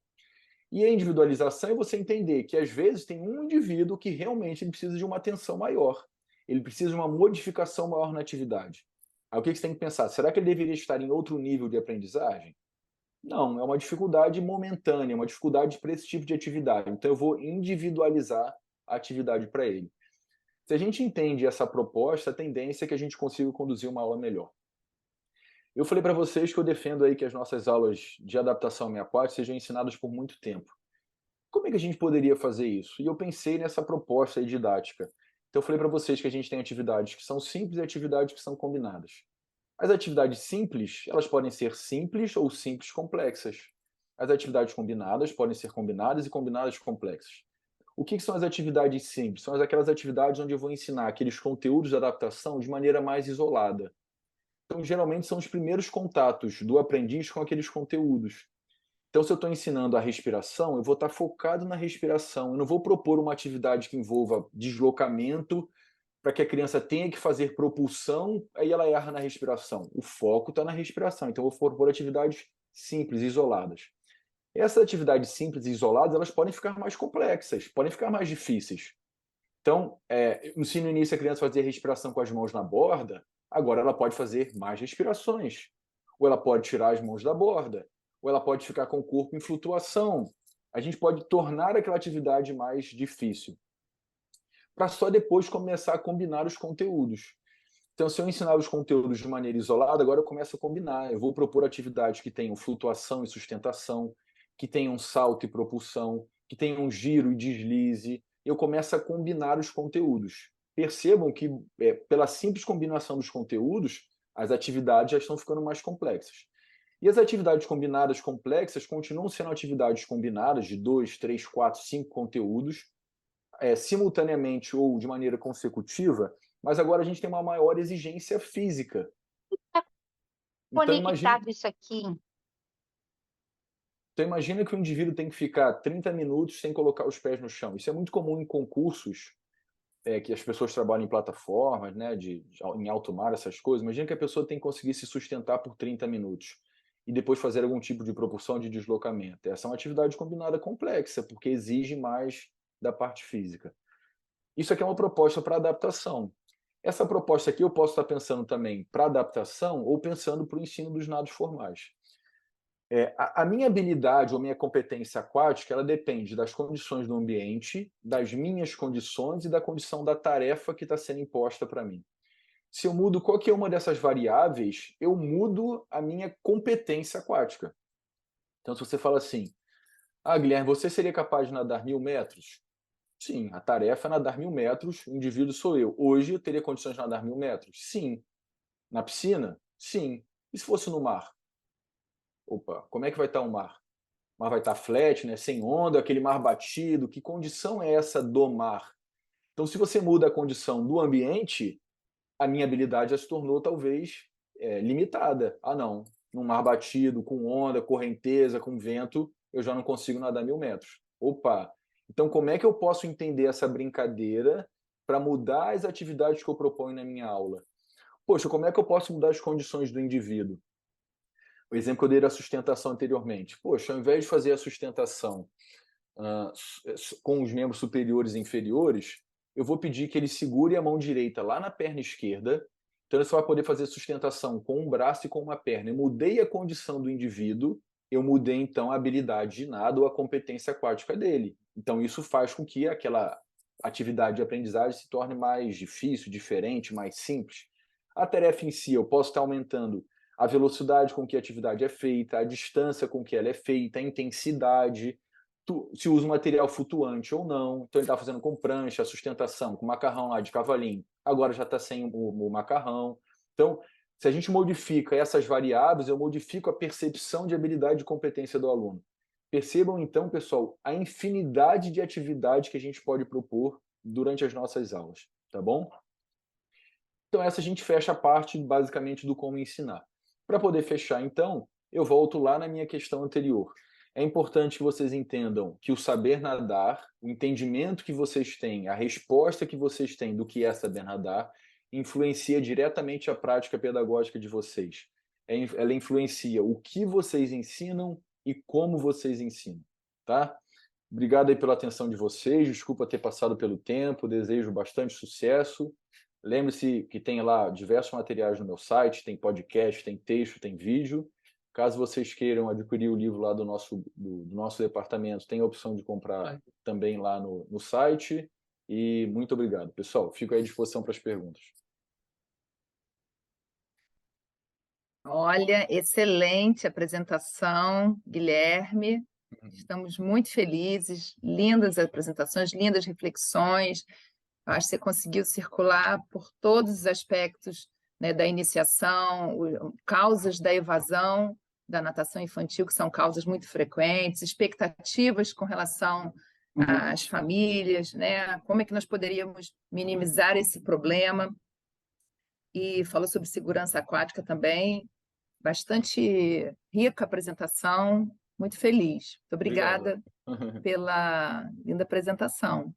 E a individualização é você entender que, às vezes, tem um indivíduo que realmente ele precisa de uma atenção maior. Ele precisa de uma modificação maior na atividade. Aí o que você tem que pensar? Será que ele deveria estar em outro nível de aprendizagem? Não, é uma dificuldade momentânea, uma dificuldade para esse tipo de atividade. Então eu vou individualizar a atividade para ele. Se a gente entende essa proposta, a tendência é que a gente consiga conduzir uma aula melhor. Eu falei para vocês que eu defendo aí que as nossas aulas de adaptação ao meio aquático sejam ensinadas por muito tempo. Como é que a gente poderia fazer isso? E eu pensei nessa proposta aí didática. Então eu falei para vocês que a gente tem atividades que são simples e atividades que são combinadas. As atividades simples, elas podem ser simples ou simples complexas. As atividades combinadas podem ser combinadas e combinadas complexas. O que são as atividades simples? São aquelas atividades onde eu vou ensinar aqueles conteúdos de adaptação de maneira mais isolada. Então, geralmente, são os primeiros contatos do aprendiz com aqueles conteúdos. Então, se eu estou ensinando a respiração, eu vou estar focado na respiração. Eu não vou propor uma atividade que envolva deslocamento para que a criança tenha que fazer propulsão, aí ela erra na respiração. O foco está na respiração. Então, eu vou propor atividades simples, isoladas. Essas atividades simples e isoladas, elas podem ficar mais complexas, podem ficar mais difíceis. Então, se no início a criança fazia respiração com as mãos na borda, agora ela pode fazer mais respirações. Ou ela pode tirar as mãos da borda, ou ela pode ficar com o corpo em flutuação. A gente pode tornar aquela atividade mais difícil, para só depois começar a combinar os conteúdos. Então, se eu ensinar os conteúdos de maneira isolada, agora eu começo a combinar. Eu vou propor atividades que tenham flutuação e sustentação, que tenham salto e propulsão, que tenham giro e deslize. Eu começo a combinar os conteúdos. Percebam que, pela simples combinação dos conteúdos, as atividades já estão ficando mais complexas. E as atividades combinadas complexas continuam sendo atividades combinadas de 2, 3, 4, 5 conteúdos, simultaneamente ou de maneira consecutiva, mas agora a gente tem uma maior exigência física. Então Conectado isso aqui. Então imagina que o indivíduo tem que ficar 30 minutos sem colocar os pés no chão. Isso é muito comum em concursos, que as pessoas trabalham em plataformas, né, em alto mar, essas coisas. Imagina que a pessoa tem que conseguir se sustentar por 30 minutos e depois fazer algum tipo de propulsão de deslocamento. Essa é uma atividade combinada complexa, porque exige mais da parte física. Isso aqui é uma proposta para adaptação. Essa proposta aqui eu posso estar pensando também para adaptação ou pensando para o ensino dos nados formais. A minha habilidade ou minha competência aquática, ela depende das condições do ambiente, das minhas condições e da condição da tarefa que está sendo imposta para mim. Se eu mudo qualquer uma dessas variáveis, eu mudo a minha competência aquática. Então, se você fala assim, Guilherme, você seria capaz de nadar 1.000 metros? Sim, a tarefa é nadar 1.000 metros, o indivíduo sou eu. Hoje eu teria condições de nadar 1.000 metros? Sim. Na piscina? Sim. E se fosse no mar? Opa, como é que vai estar o mar? O mar vai estar flat, né? Sem onda, aquele mar batido. Que condição é essa do mar? Então, se você muda a condição do ambiente, a minha habilidade já se tornou talvez limitada. Não, num mar batido, com onda, correnteza, com vento, eu já não consigo nadar 1.000 metros. Opa! Então, como é que eu posso entender essa brincadeira para mudar as atividades que eu proponho na minha aula? Poxa, como é que eu posso mudar as condições do indivíduo? O exemplo que eu dei da sustentação anteriormente. Poxa, ao invés de fazer a sustentação com os membros superiores e inferiores, eu vou pedir que ele segure a mão direita lá na perna esquerda. Então, ele só vai poder fazer sustentação com um braço e com uma perna. Eu mudei a condição do indivíduo, eu mudei, então, a habilidade de nado ou a competência aquática dele. Então, isso faz com que aquela atividade de aprendizagem se torne mais difícil, diferente, mais simples. A tarefa em si, eu posso estar aumentando a velocidade com que a atividade é feita, a distância com que ela é feita, a intensidade, se usa um material flutuante ou não. Então, ele está fazendo com prancha, sustentação, com macarrão lá de cavalinho. Agora já está sem o macarrão. Então, se a gente modifica essas variáveis, eu modifico a percepção de habilidade e competência do aluno. Percebam, então, pessoal, a infinidade de atividades que a gente pode propor durante as nossas aulas, tá bom? Então, essa a gente fecha a parte, basicamente, do como ensinar. Para poder fechar, então, eu volto lá na minha questão anterior. É importante que vocês entendam que o saber nadar, o entendimento que vocês têm, a resposta que vocês têm do que é saber nadar, influencia diretamente a prática pedagógica de vocês. Ela influencia o que vocês ensinam e como vocês ensinam, tá? Obrigado aí pela atenção de vocês, desculpa ter passado pelo tempo, desejo bastante sucesso Lembre-se que tem lá diversos materiais no meu site, tem podcast, tem texto, tem vídeo. Caso vocês queiram adquirir o livro lá do nosso departamento, tem a opção de comprar também lá no site. E muito obrigado, pessoal. Fico à disposição para as perguntas. Olha, excelente apresentação, Guilherme. Estamos muito felizes, lindas apresentações, lindas reflexões. Acho que você conseguiu circular por todos os aspectos, né, da iniciação, causas da evasão da natação infantil, que são causas muito frequentes, expectativas com relação às famílias, né? Como é que nós poderíamos minimizar esse problema? E falou sobre segurança aquática também. Bastante rica a apresentação, muito feliz. Muito obrigada pela linda apresentação.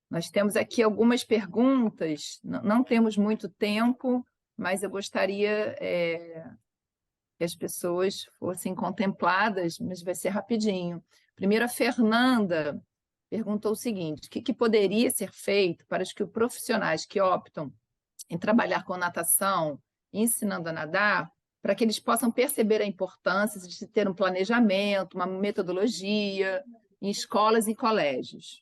Nós temos aqui algumas perguntas, não temos muito tempo, mas eu gostaria que as pessoas fossem contempladas, mas vai ser rapidinho. Primeiro, a Fernanda perguntou o seguinte: o que poderia ser feito para que os profissionais que optam em trabalhar com natação, ensinando a nadar, para que eles possam perceber a importância de ter um planejamento, uma metodologia em escolas e colégios,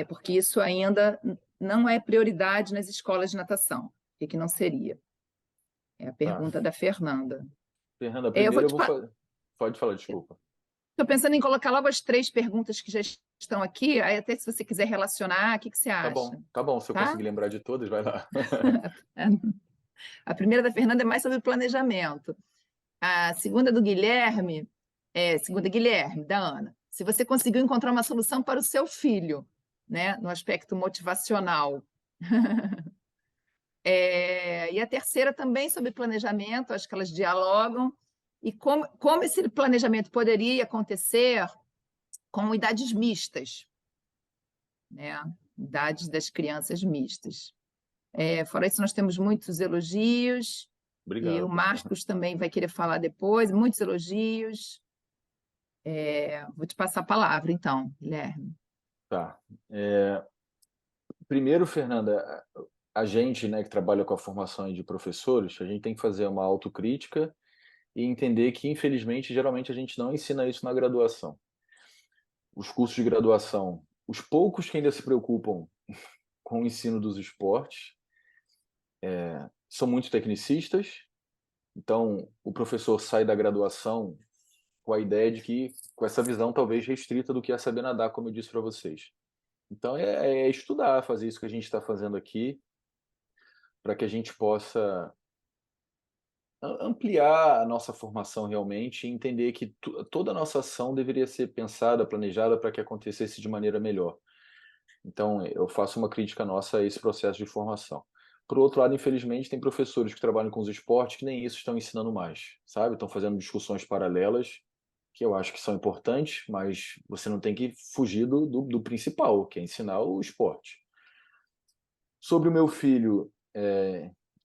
porque isso ainda não é prioridade nas escolas de natação. O que não seria? É a pergunta da Fernanda. Fernanda, primeiro eu vou fazer... Pode falar, desculpa. Estou pensando em colocar logo as 3 perguntas que já estão aqui, aí até se você quiser relacionar, o que você acha? Tá bom. Se eu conseguir lembrar de todas, vai lá. A primeira da Fernanda é mais sobre planejamento. A segunda do Guilherme, segunda Guilherme, da Ana. Se você conseguiu encontrar uma solução para o seu filho, né, no aspecto motivacional. E a terceira também sobre planejamento, acho que elas dialogam. E como esse planejamento poderia acontecer com idades mistas, né? Idades das crianças mistas. Fora isso, nós temos muitos elogios. Obrigado. E o Marcos também vai querer falar depois, muitos elogios. Vou te passar a palavra, então, Guilherme. Tá. Primeiro, Fernanda, a gente, né, que trabalha com a formação de professores, a gente tem que fazer uma autocrítica e entender que, infelizmente, geralmente a gente não ensina isso na graduação. Os cursos de graduação, os poucos que ainda se preocupam com o ensino dos esportes, são muito tecnicistas. Então, o professor sai da graduação com a ideia de que, com essa visão talvez restrita do que é saber nadar, como eu disse para vocês. Então, é estudar, fazer isso que a gente está fazendo aqui, para que a gente possa ampliar a nossa formação realmente e entender que toda a nossa ação deveria ser pensada, planejada para que acontecesse de maneira melhor. Então, eu faço uma crítica nossa a esse processo de formação. Por outro lado, infelizmente, tem professores que trabalham com os esportes que nem isso estão ensinando mais, sabe? Estão fazendo discussões paralelas, que eu acho que são importantes, mas você não tem que fugir do principal, que é ensinar o esporte. Sobre o meu filho,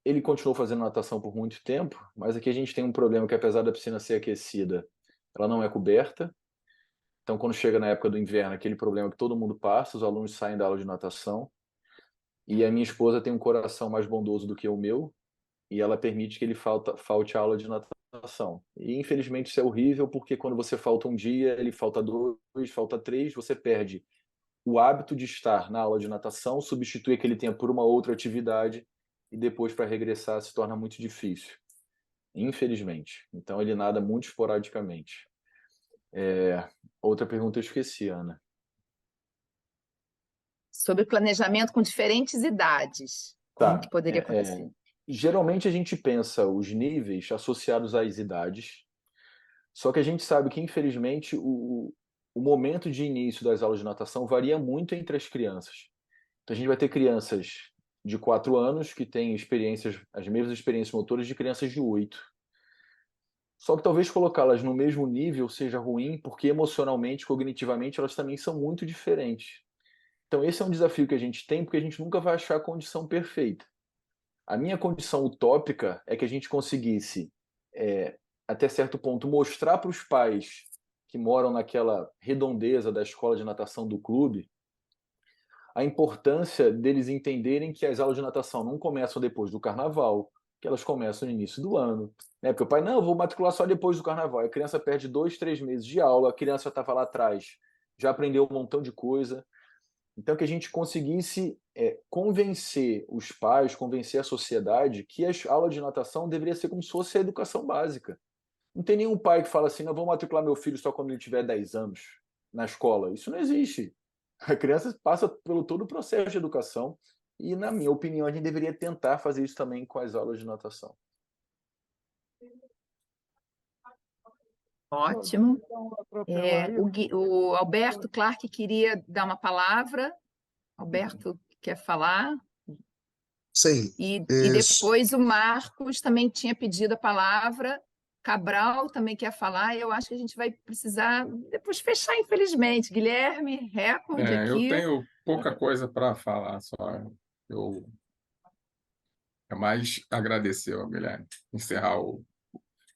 ele continuou fazendo natação por muito tempo, mas aqui a gente tem um problema que, apesar da piscina ser aquecida, ela não é coberta. Então, quando chega na época do inverno, aquele problema que todo mundo passa, os alunos saem da aula de natação. E a minha esposa tem um coração mais bondoso do que o meu, e ela permite que ele falte a aula de natação. E, infelizmente, isso é horrível, porque quando você falta um dia, ele falta 2, falta 3, você perde o hábito de estar na aula de natação, substitui aquele tempo por uma outra atividade, e depois, para regressar, se torna muito difícil. Infelizmente. Então, ele nada muito esporadicamente. Outra pergunta eu esqueci, Ana. Sobre planejamento com diferentes idades. Como que poderia acontecer? Geralmente a gente pensa os níveis associados às idades, só que a gente sabe que, infelizmente, o momento de início das aulas de natação varia muito entre as crianças. Então, a gente vai ter crianças de 4 anos que têm as mesmas experiências motoras de crianças de 8. Só que talvez colocá-las no mesmo nível seja ruim, porque emocionalmente, cognitivamente, elas também são muito diferentes. Então, esse é um desafio que a gente tem, porque a gente nunca vai achar a condição perfeita. A minha condição utópica é que a gente conseguisse, até certo ponto, mostrar para os pais que moram naquela redondeza da escola de natação do clube a importância deles entenderem que as aulas de natação não começam depois do carnaval, que elas começam no início do ano, né? Porque o pai, não, eu vou matricular só depois do carnaval. A criança perde 2, 3 meses de aula, a criança já estava lá atrás, já aprendeu um montão de coisa. Então, que a gente conseguisse convencer os pais, convencer a sociedade que a aula de natação deveria ser como se fosse a educação básica. Não tem nenhum pai que fala assim, não, vou matricular meu filho só quando ele tiver 10 anos na escola. Isso não existe. A criança passa pelo todo o processo de educação e, na minha opinião, a gente deveria tentar fazer isso também com as aulas de natação. Ótimo. O Alberto Clark queria dar uma palavra. Alberto quer falar? Sim. E depois o Marcos também tinha pedido a palavra. Cabral também quer falar. Eu acho que a gente vai precisar depois fechar, infelizmente. Guilherme, recorde aqui. Eu tenho pouca coisa para falar, só. É mais agradecer ao Guilherme,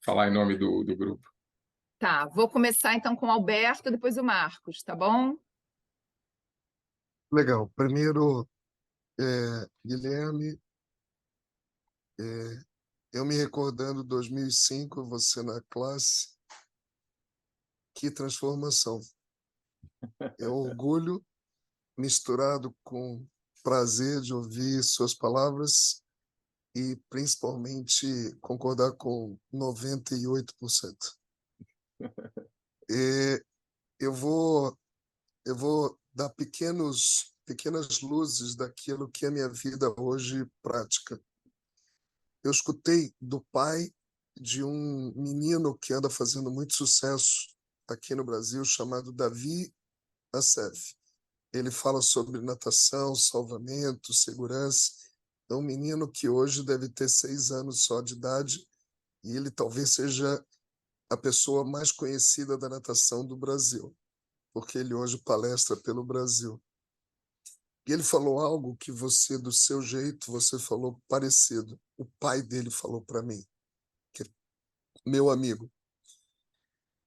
falar em nome do grupo. Tá, vou começar então com o Alberto, depois o Marcos, tá bom? Legal. Primeiro, Guilherme, eu me recordando 2005, você na classe, que transformação. É orgulho misturado com prazer de ouvir suas palavras e principalmente concordar com 98%. Eu vou dar pequenas luzes daquilo que é a minha vida hoje prática. Eu escutei do pai de um menino que anda fazendo muito sucesso aqui no Brasil, chamado Davi Assef. Ele fala sobre natação, salvamento, segurança. É um menino que hoje deve ter 6 anos só de idade e ele talvez seja a pessoa mais conhecida da natação do Brasil, porque ele hoje palestra pelo Brasil. E ele falou algo que você, do seu jeito, você falou parecido. O pai dele falou para mim, que é meu amigo.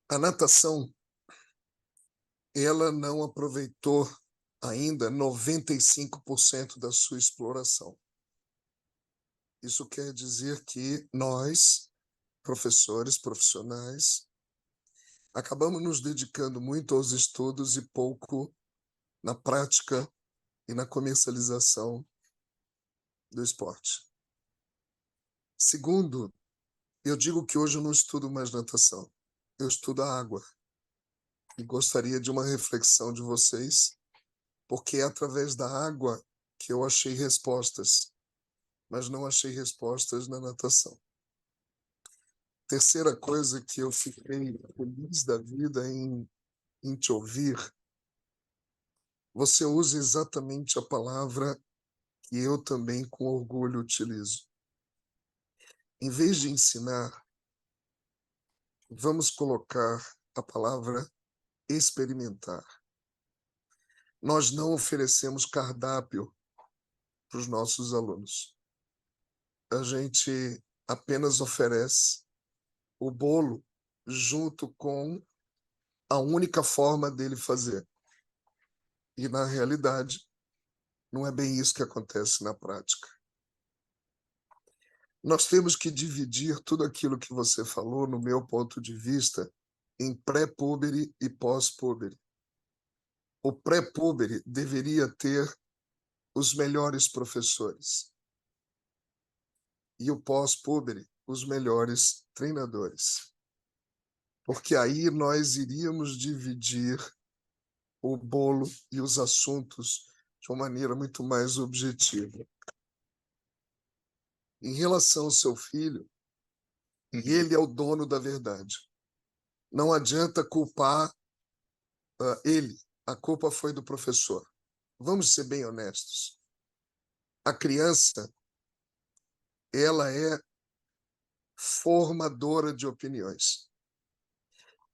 A natação, ela não aproveitou ainda 95% da sua exploração. Isso quer dizer que nós, professores, profissionais, acabamos nos dedicando muito aos estudos e pouco na prática e na comercialização do esporte. Segundo, eu digo que hoje eu não estudo mais natação, eu estudo a água. E gostaria de uma reflexão de vocês, porque é através da água que eu achei respostas, mas não achei respostas na natação. Terceira coisa que eu fiquei feliz da vida em te ouvir, você usa exatamente a palavra que eu também com orgulho utilizo. Em vez de ensinar, vamos colocar a palavra experimentar. Nós não oferecemos cardápio para os nossos alunos. A gente apenas oferece o bolo junto com a única forma dele fazer. E, na realidade, não é bem isso que acontece na prática. Nós temos que dividir tudo aquilo que você falou, no meu ponto de vista, em pré-púbere e pós-púbere. O pré-púbere deveria ter os melhores professores. E o pós-púbere, os melhores treinadores. Porque aí nós iríamos dividir o bolo e os assuntos de uma maneira muito mais objetiva. Em relação ao seu filho, ele é o dono da verdade. Não adianta culpar ele. A culpa foi do professor. Vamos ser bem honestos. A criança, ela é formadora de opiniões.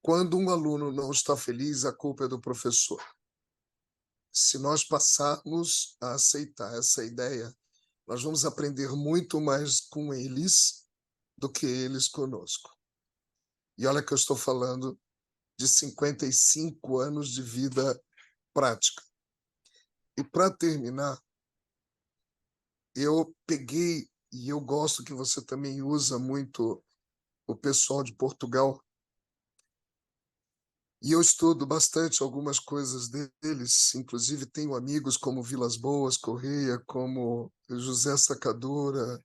Quando um aluno não está feliz, a culpa é do professor. Se nós passarmos a aceitar essa ideia, nós vamos aprender muito mais com eles do que eles conosco. E olha que eu estou falando de 55 anos de vida prática. E para terminar, eu peguei, e eu gosto que você também usa muito o pessoal de Portugal, e eu estudo bastante algumas coisas deles, inclusive tenho amigos como Vilas Boas Correia, como José Sacadura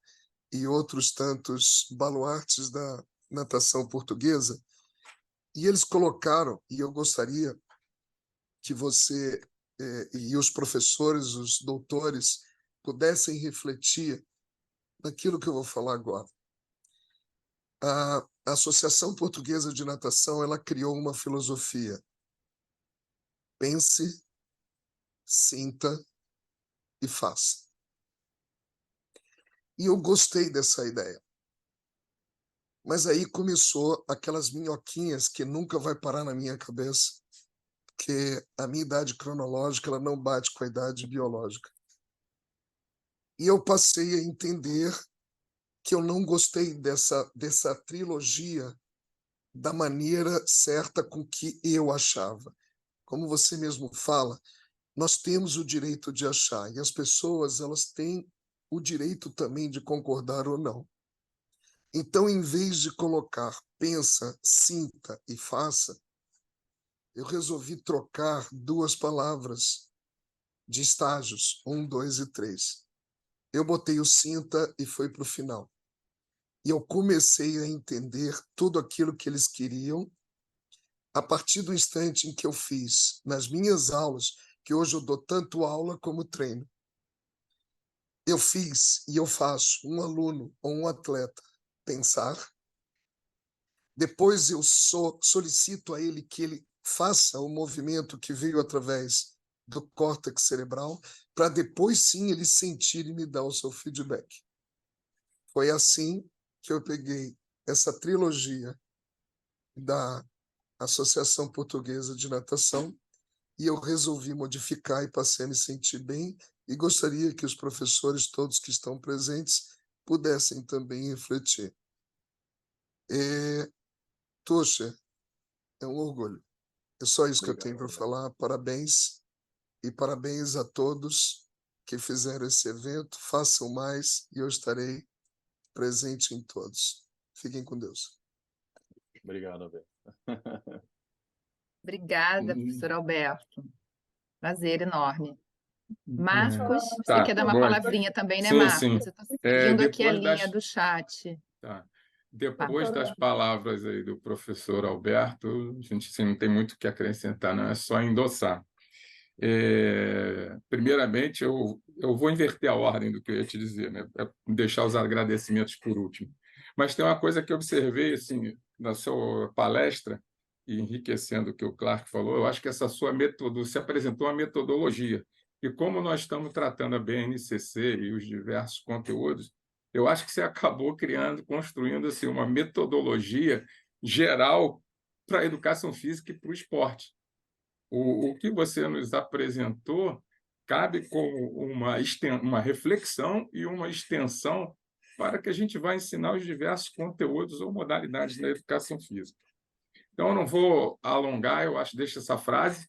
e outros tantos baluartes da natação portuguesa, e eles colocaram, e eu gostaria que você e os professores, os doutores, pudessem refletir naquilo que eu vou falar agora. A Associação Portuguesa de Natação, ela criou uma filosofia: pense, sinta e faça. E eu gostei dessa ideia. Mas aí começou aquelas minhoquinhas que nunca vai parar na minha cabeça, que a minha idade cronológica ela não bate com a idade biológica. E eu passei a entender que eu não gostei dessa trilogia da maneira certa com que eu achava. Como você mesmo fala, nós temos o direito de achar, e as pessoas elas têm o direito também de concordar ou não. Então, em vez de colocar pensa, sinta e faça, eu resolvi trocar duas palavras de estágios, 1, 2 e 3. Eu botei o sinta e foi para o final. E eu comecei a entender tudo aquilo que eles queriam a partir do instante em que eu fiz nas minhas aulas, que hoje eu dou tanto aula como treino. Eu fiz e eu faço um aluno ou um atleta pensar, depois eu solicito a ele que ele faça o movimento que veio através do córtex cerebral, para depois sim ele sentir e me dar o seu feedback. Foi assim que eu peguei essa trilogia da Associação Portuguesa de Natação e eu resolvi modificar e passei a me sentir bem e gostaria que os professores todos que estão presentes pudessem também refletir. Tuxa, é um orgulho. É só isso que eu tenho para falar. Parabéns e parabéns a todos que fizeram esse evento. Façam mais e eu estarei presente em todos. Fiquem com Deus. Obrigado, Alberto. Obrigada, professor Alberto. Prazer enorme. Marcos, você Tá, quer dar uma bom. palavrinha também, né, Sim, Marcos? sim. Eu estou seguindo aqui a Depois linha das- do chat. Tá. Depois das palavras aí do professor Alberto, a gente assim, não tem muito o que acrescentar, não é só endossar. Primeiramente, eu vou inverter a ordem do que eu ia te dizer, né? Deixar os agradecimentos por último. Mas tem uma coisa que eu observei assim, na sua palestra, e enriquecendo o que o Clark falou, eu acho que essa sua metodologia, se apresentou uma metodologia. E como nós estamos tratando a BNCC e os diversos conteúdos, eu acho que você acabou construindo assim, uma metodologia geral para a educação física e para o esporte. O que você nos apresentou cabe como uma reflexão e uma extensão para que a gente vá ensinar os diversos conteúdos ou modalidades da educação física. Então, eu não vou alongar, eu acho, deixa essa frase,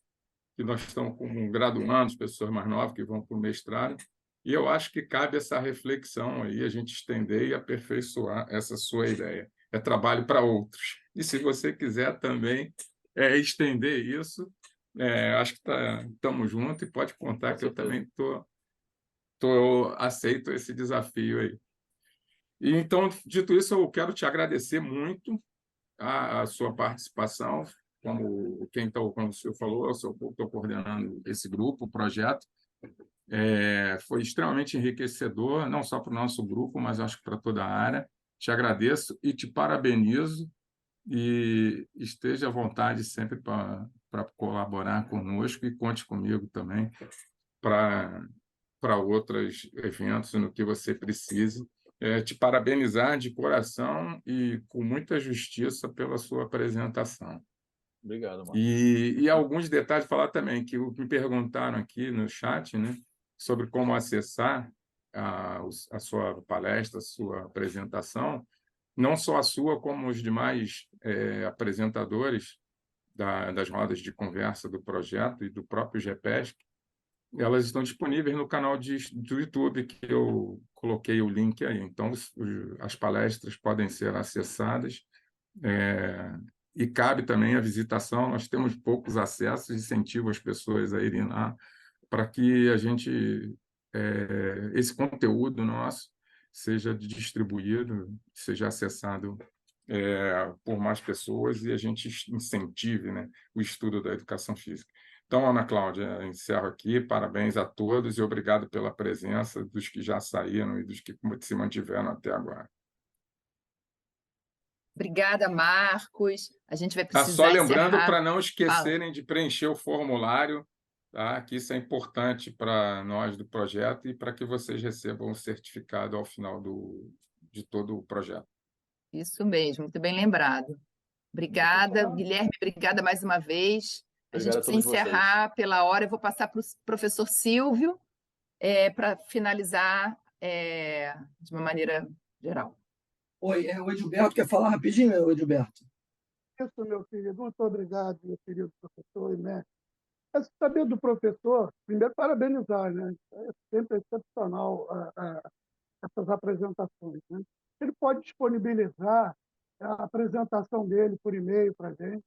que nós estamos com graduandos, pessoas mais novas que vão para o mestrado, e eu acho que cabe essa reflexão aí, a gente estender e aperfeiçoar essa sua ideia. É trabalho para outros. E se você quiser também estender isso, acho que estamos juntos e pode contar que eu também aceito esse desafio aí. E, então, dito isso, eu quero te agradecer muito a sua participação, como o senhor falou, eu estou coordenando esse grupo, o projeto. Foi extremamente enriquecedor, não só para o nosso grupo, mas acho que para toda a área. Te agradeço e te parabenizo e esteja à vontade sempre para colaborar conosco e conte comigo também para outros eventos no que você precise. Te parabenizar de coração e com muita justiça pela sua apresentação. Obrigado, Marcos. E alguns detalhes falar também, que me perguntaram aqui no chat, né, sobre como acessar a sua palestra, a sua apresentação, não só a sua, como os demais apresentadores das rodas de conversa do projeto e do próprio GPESC. elas estão disponíveis no canal do YouTube, que eu coloquei o link aí. Então, as palestras podem ser acessadas, e cabe também a visitação. Nós temos poucos acessos, incentivo as pessoas a irem lá, para que a gente, esse conteúdo nosso seja distribuído, seja acessado por mais pessoas e a gente incentive, né, o estudo da educação física. Então, Ana Cláudia, encerro aqui. Parabéns a todos e obrigado pela presença dos que já saíram e dos que se mantiveram até agora. Obrigada, Marcos. A gente vai Tá só precisar lembrando encerrar. para não Fala. esquecerem de preencher o formulário, tá? Que isso é importante para nós do projeto e para que vocês recebam o certificado ao final de todo o projeto. Isso mesmo, muito bem lembrado. Obrigada, Guilherme, obrigada mais uma vez. A gente Obrigado a precisa todos vocês. encerrar pela hora. Eu vou passar para o professor Silvio para finalizar de uma maneira geral. Oi, o Edilberto quer falar rapidinho, Edilberto? Isso, meu querido. Muito obrigado, meu querido professor e mestre. Saber do professor, primeiro, parabenizar, né? É sempre excepcional essas apresentações, né? Ele pode disponibilizar a apresentação dele por e-mail para a gente.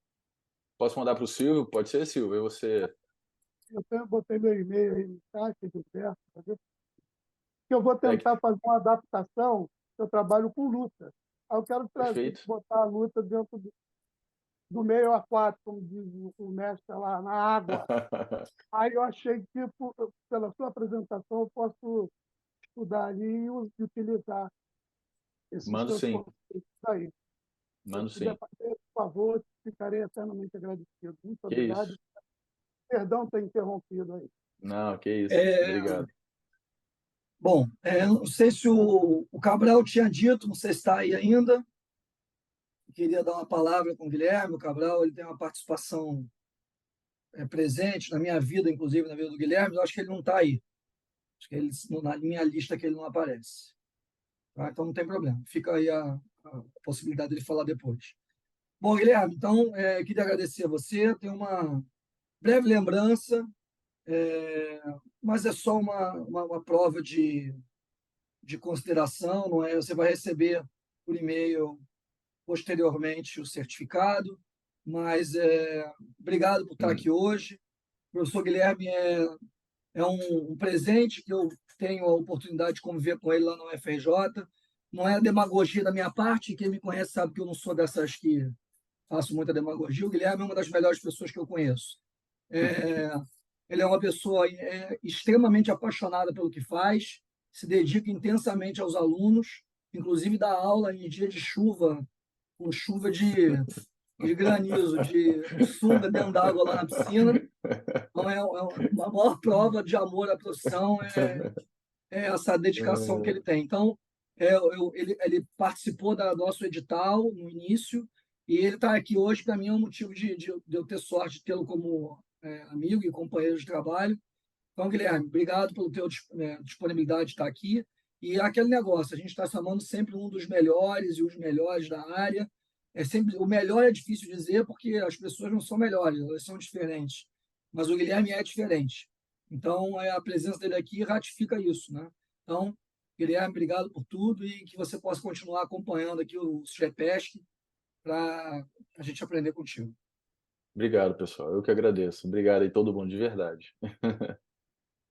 Posso mandar para o Silvio? Pode ser, Silvio. Eu você... Eu botei meu e-mail aí no chat, Gilberto, que eu vou tentar fazer uma adaptação. Eu trabalho com luta. Aí eu quero botar a luta dentro do meio aquático, como diz o mestre lá, na água. Aí eu achei que, pela sua apresentação, eu posso estudar ali e utilizar esses Mando seus sim. conceitos aí. Mando Se puder sim. fazer, por favor, ficarei eternamente agradecido. Muito Que obrigado. isso. Perdão ter interrompido aí. Não, que isso. Obrigado. Bom, não sei se o Cabral tinha dito, não sei se está aí ainda. Queria dar uma palavra com o Guilherme. O Cabral ele tem uma participação presente na minha vida, inclusive na vida do Guilherme, mas eu acho que ele não está aí. Acho que ele, na minha lista que ele não aparece. Tá? Então não tem problema. Fica aí a possibilidade dele falar depois. Bom, Guilherme, então queria agradecer a você. Tem uma breve lembrança, mas é só uma prova de consideração, não é? Você vai receber por e-mail posteriormente o certificado, mas obrigado por estar aqui hoje. O professor Guilherme é um presente que eu tenho a oportunidade de conviver com ele lá no UFRJ. Não é demagogia da minha parte, quem me conhece sabe que eu não sou dessas que faço muita demagogia. O Guilherme é uma das melhores pessoas que eu conheço. Ele é uma pessoa extremamente apaixonada pelo que faz, se dedica intensamente aos alunos, inclusive dá aula em dia de chuva, com chuva de granizo, de sunga dentro d'água lá na piscina. Então, a maior prova de amor à profissão é essa dedicação que ele tem. Então, ele participou do nosso edital no início, e ele está aqui hoje, para mim, é um motivo de eu ter sorte de tê-lo como amigo e companheiro de trabalho. Então, Guilherme, obrigado pela tua disponibilidade de estar aqui. E aquele negócio, a gente está chamando sempre um dos melhores e os melhores da área. O melhor é difícil dizer porque as pessoas não são melhores, elas são diferentes. Mas o Guilherme é diferente. Então, a presença dele aqui ratifica isso, né? Então, Guilherme, obrigado por tudo e que você possa continuar acompanhando aqui o GEPESC para a gente aprender contigo. Obrigado, pessoal. Eu que agradeço. Obrigado aí todo mundo, de verdade.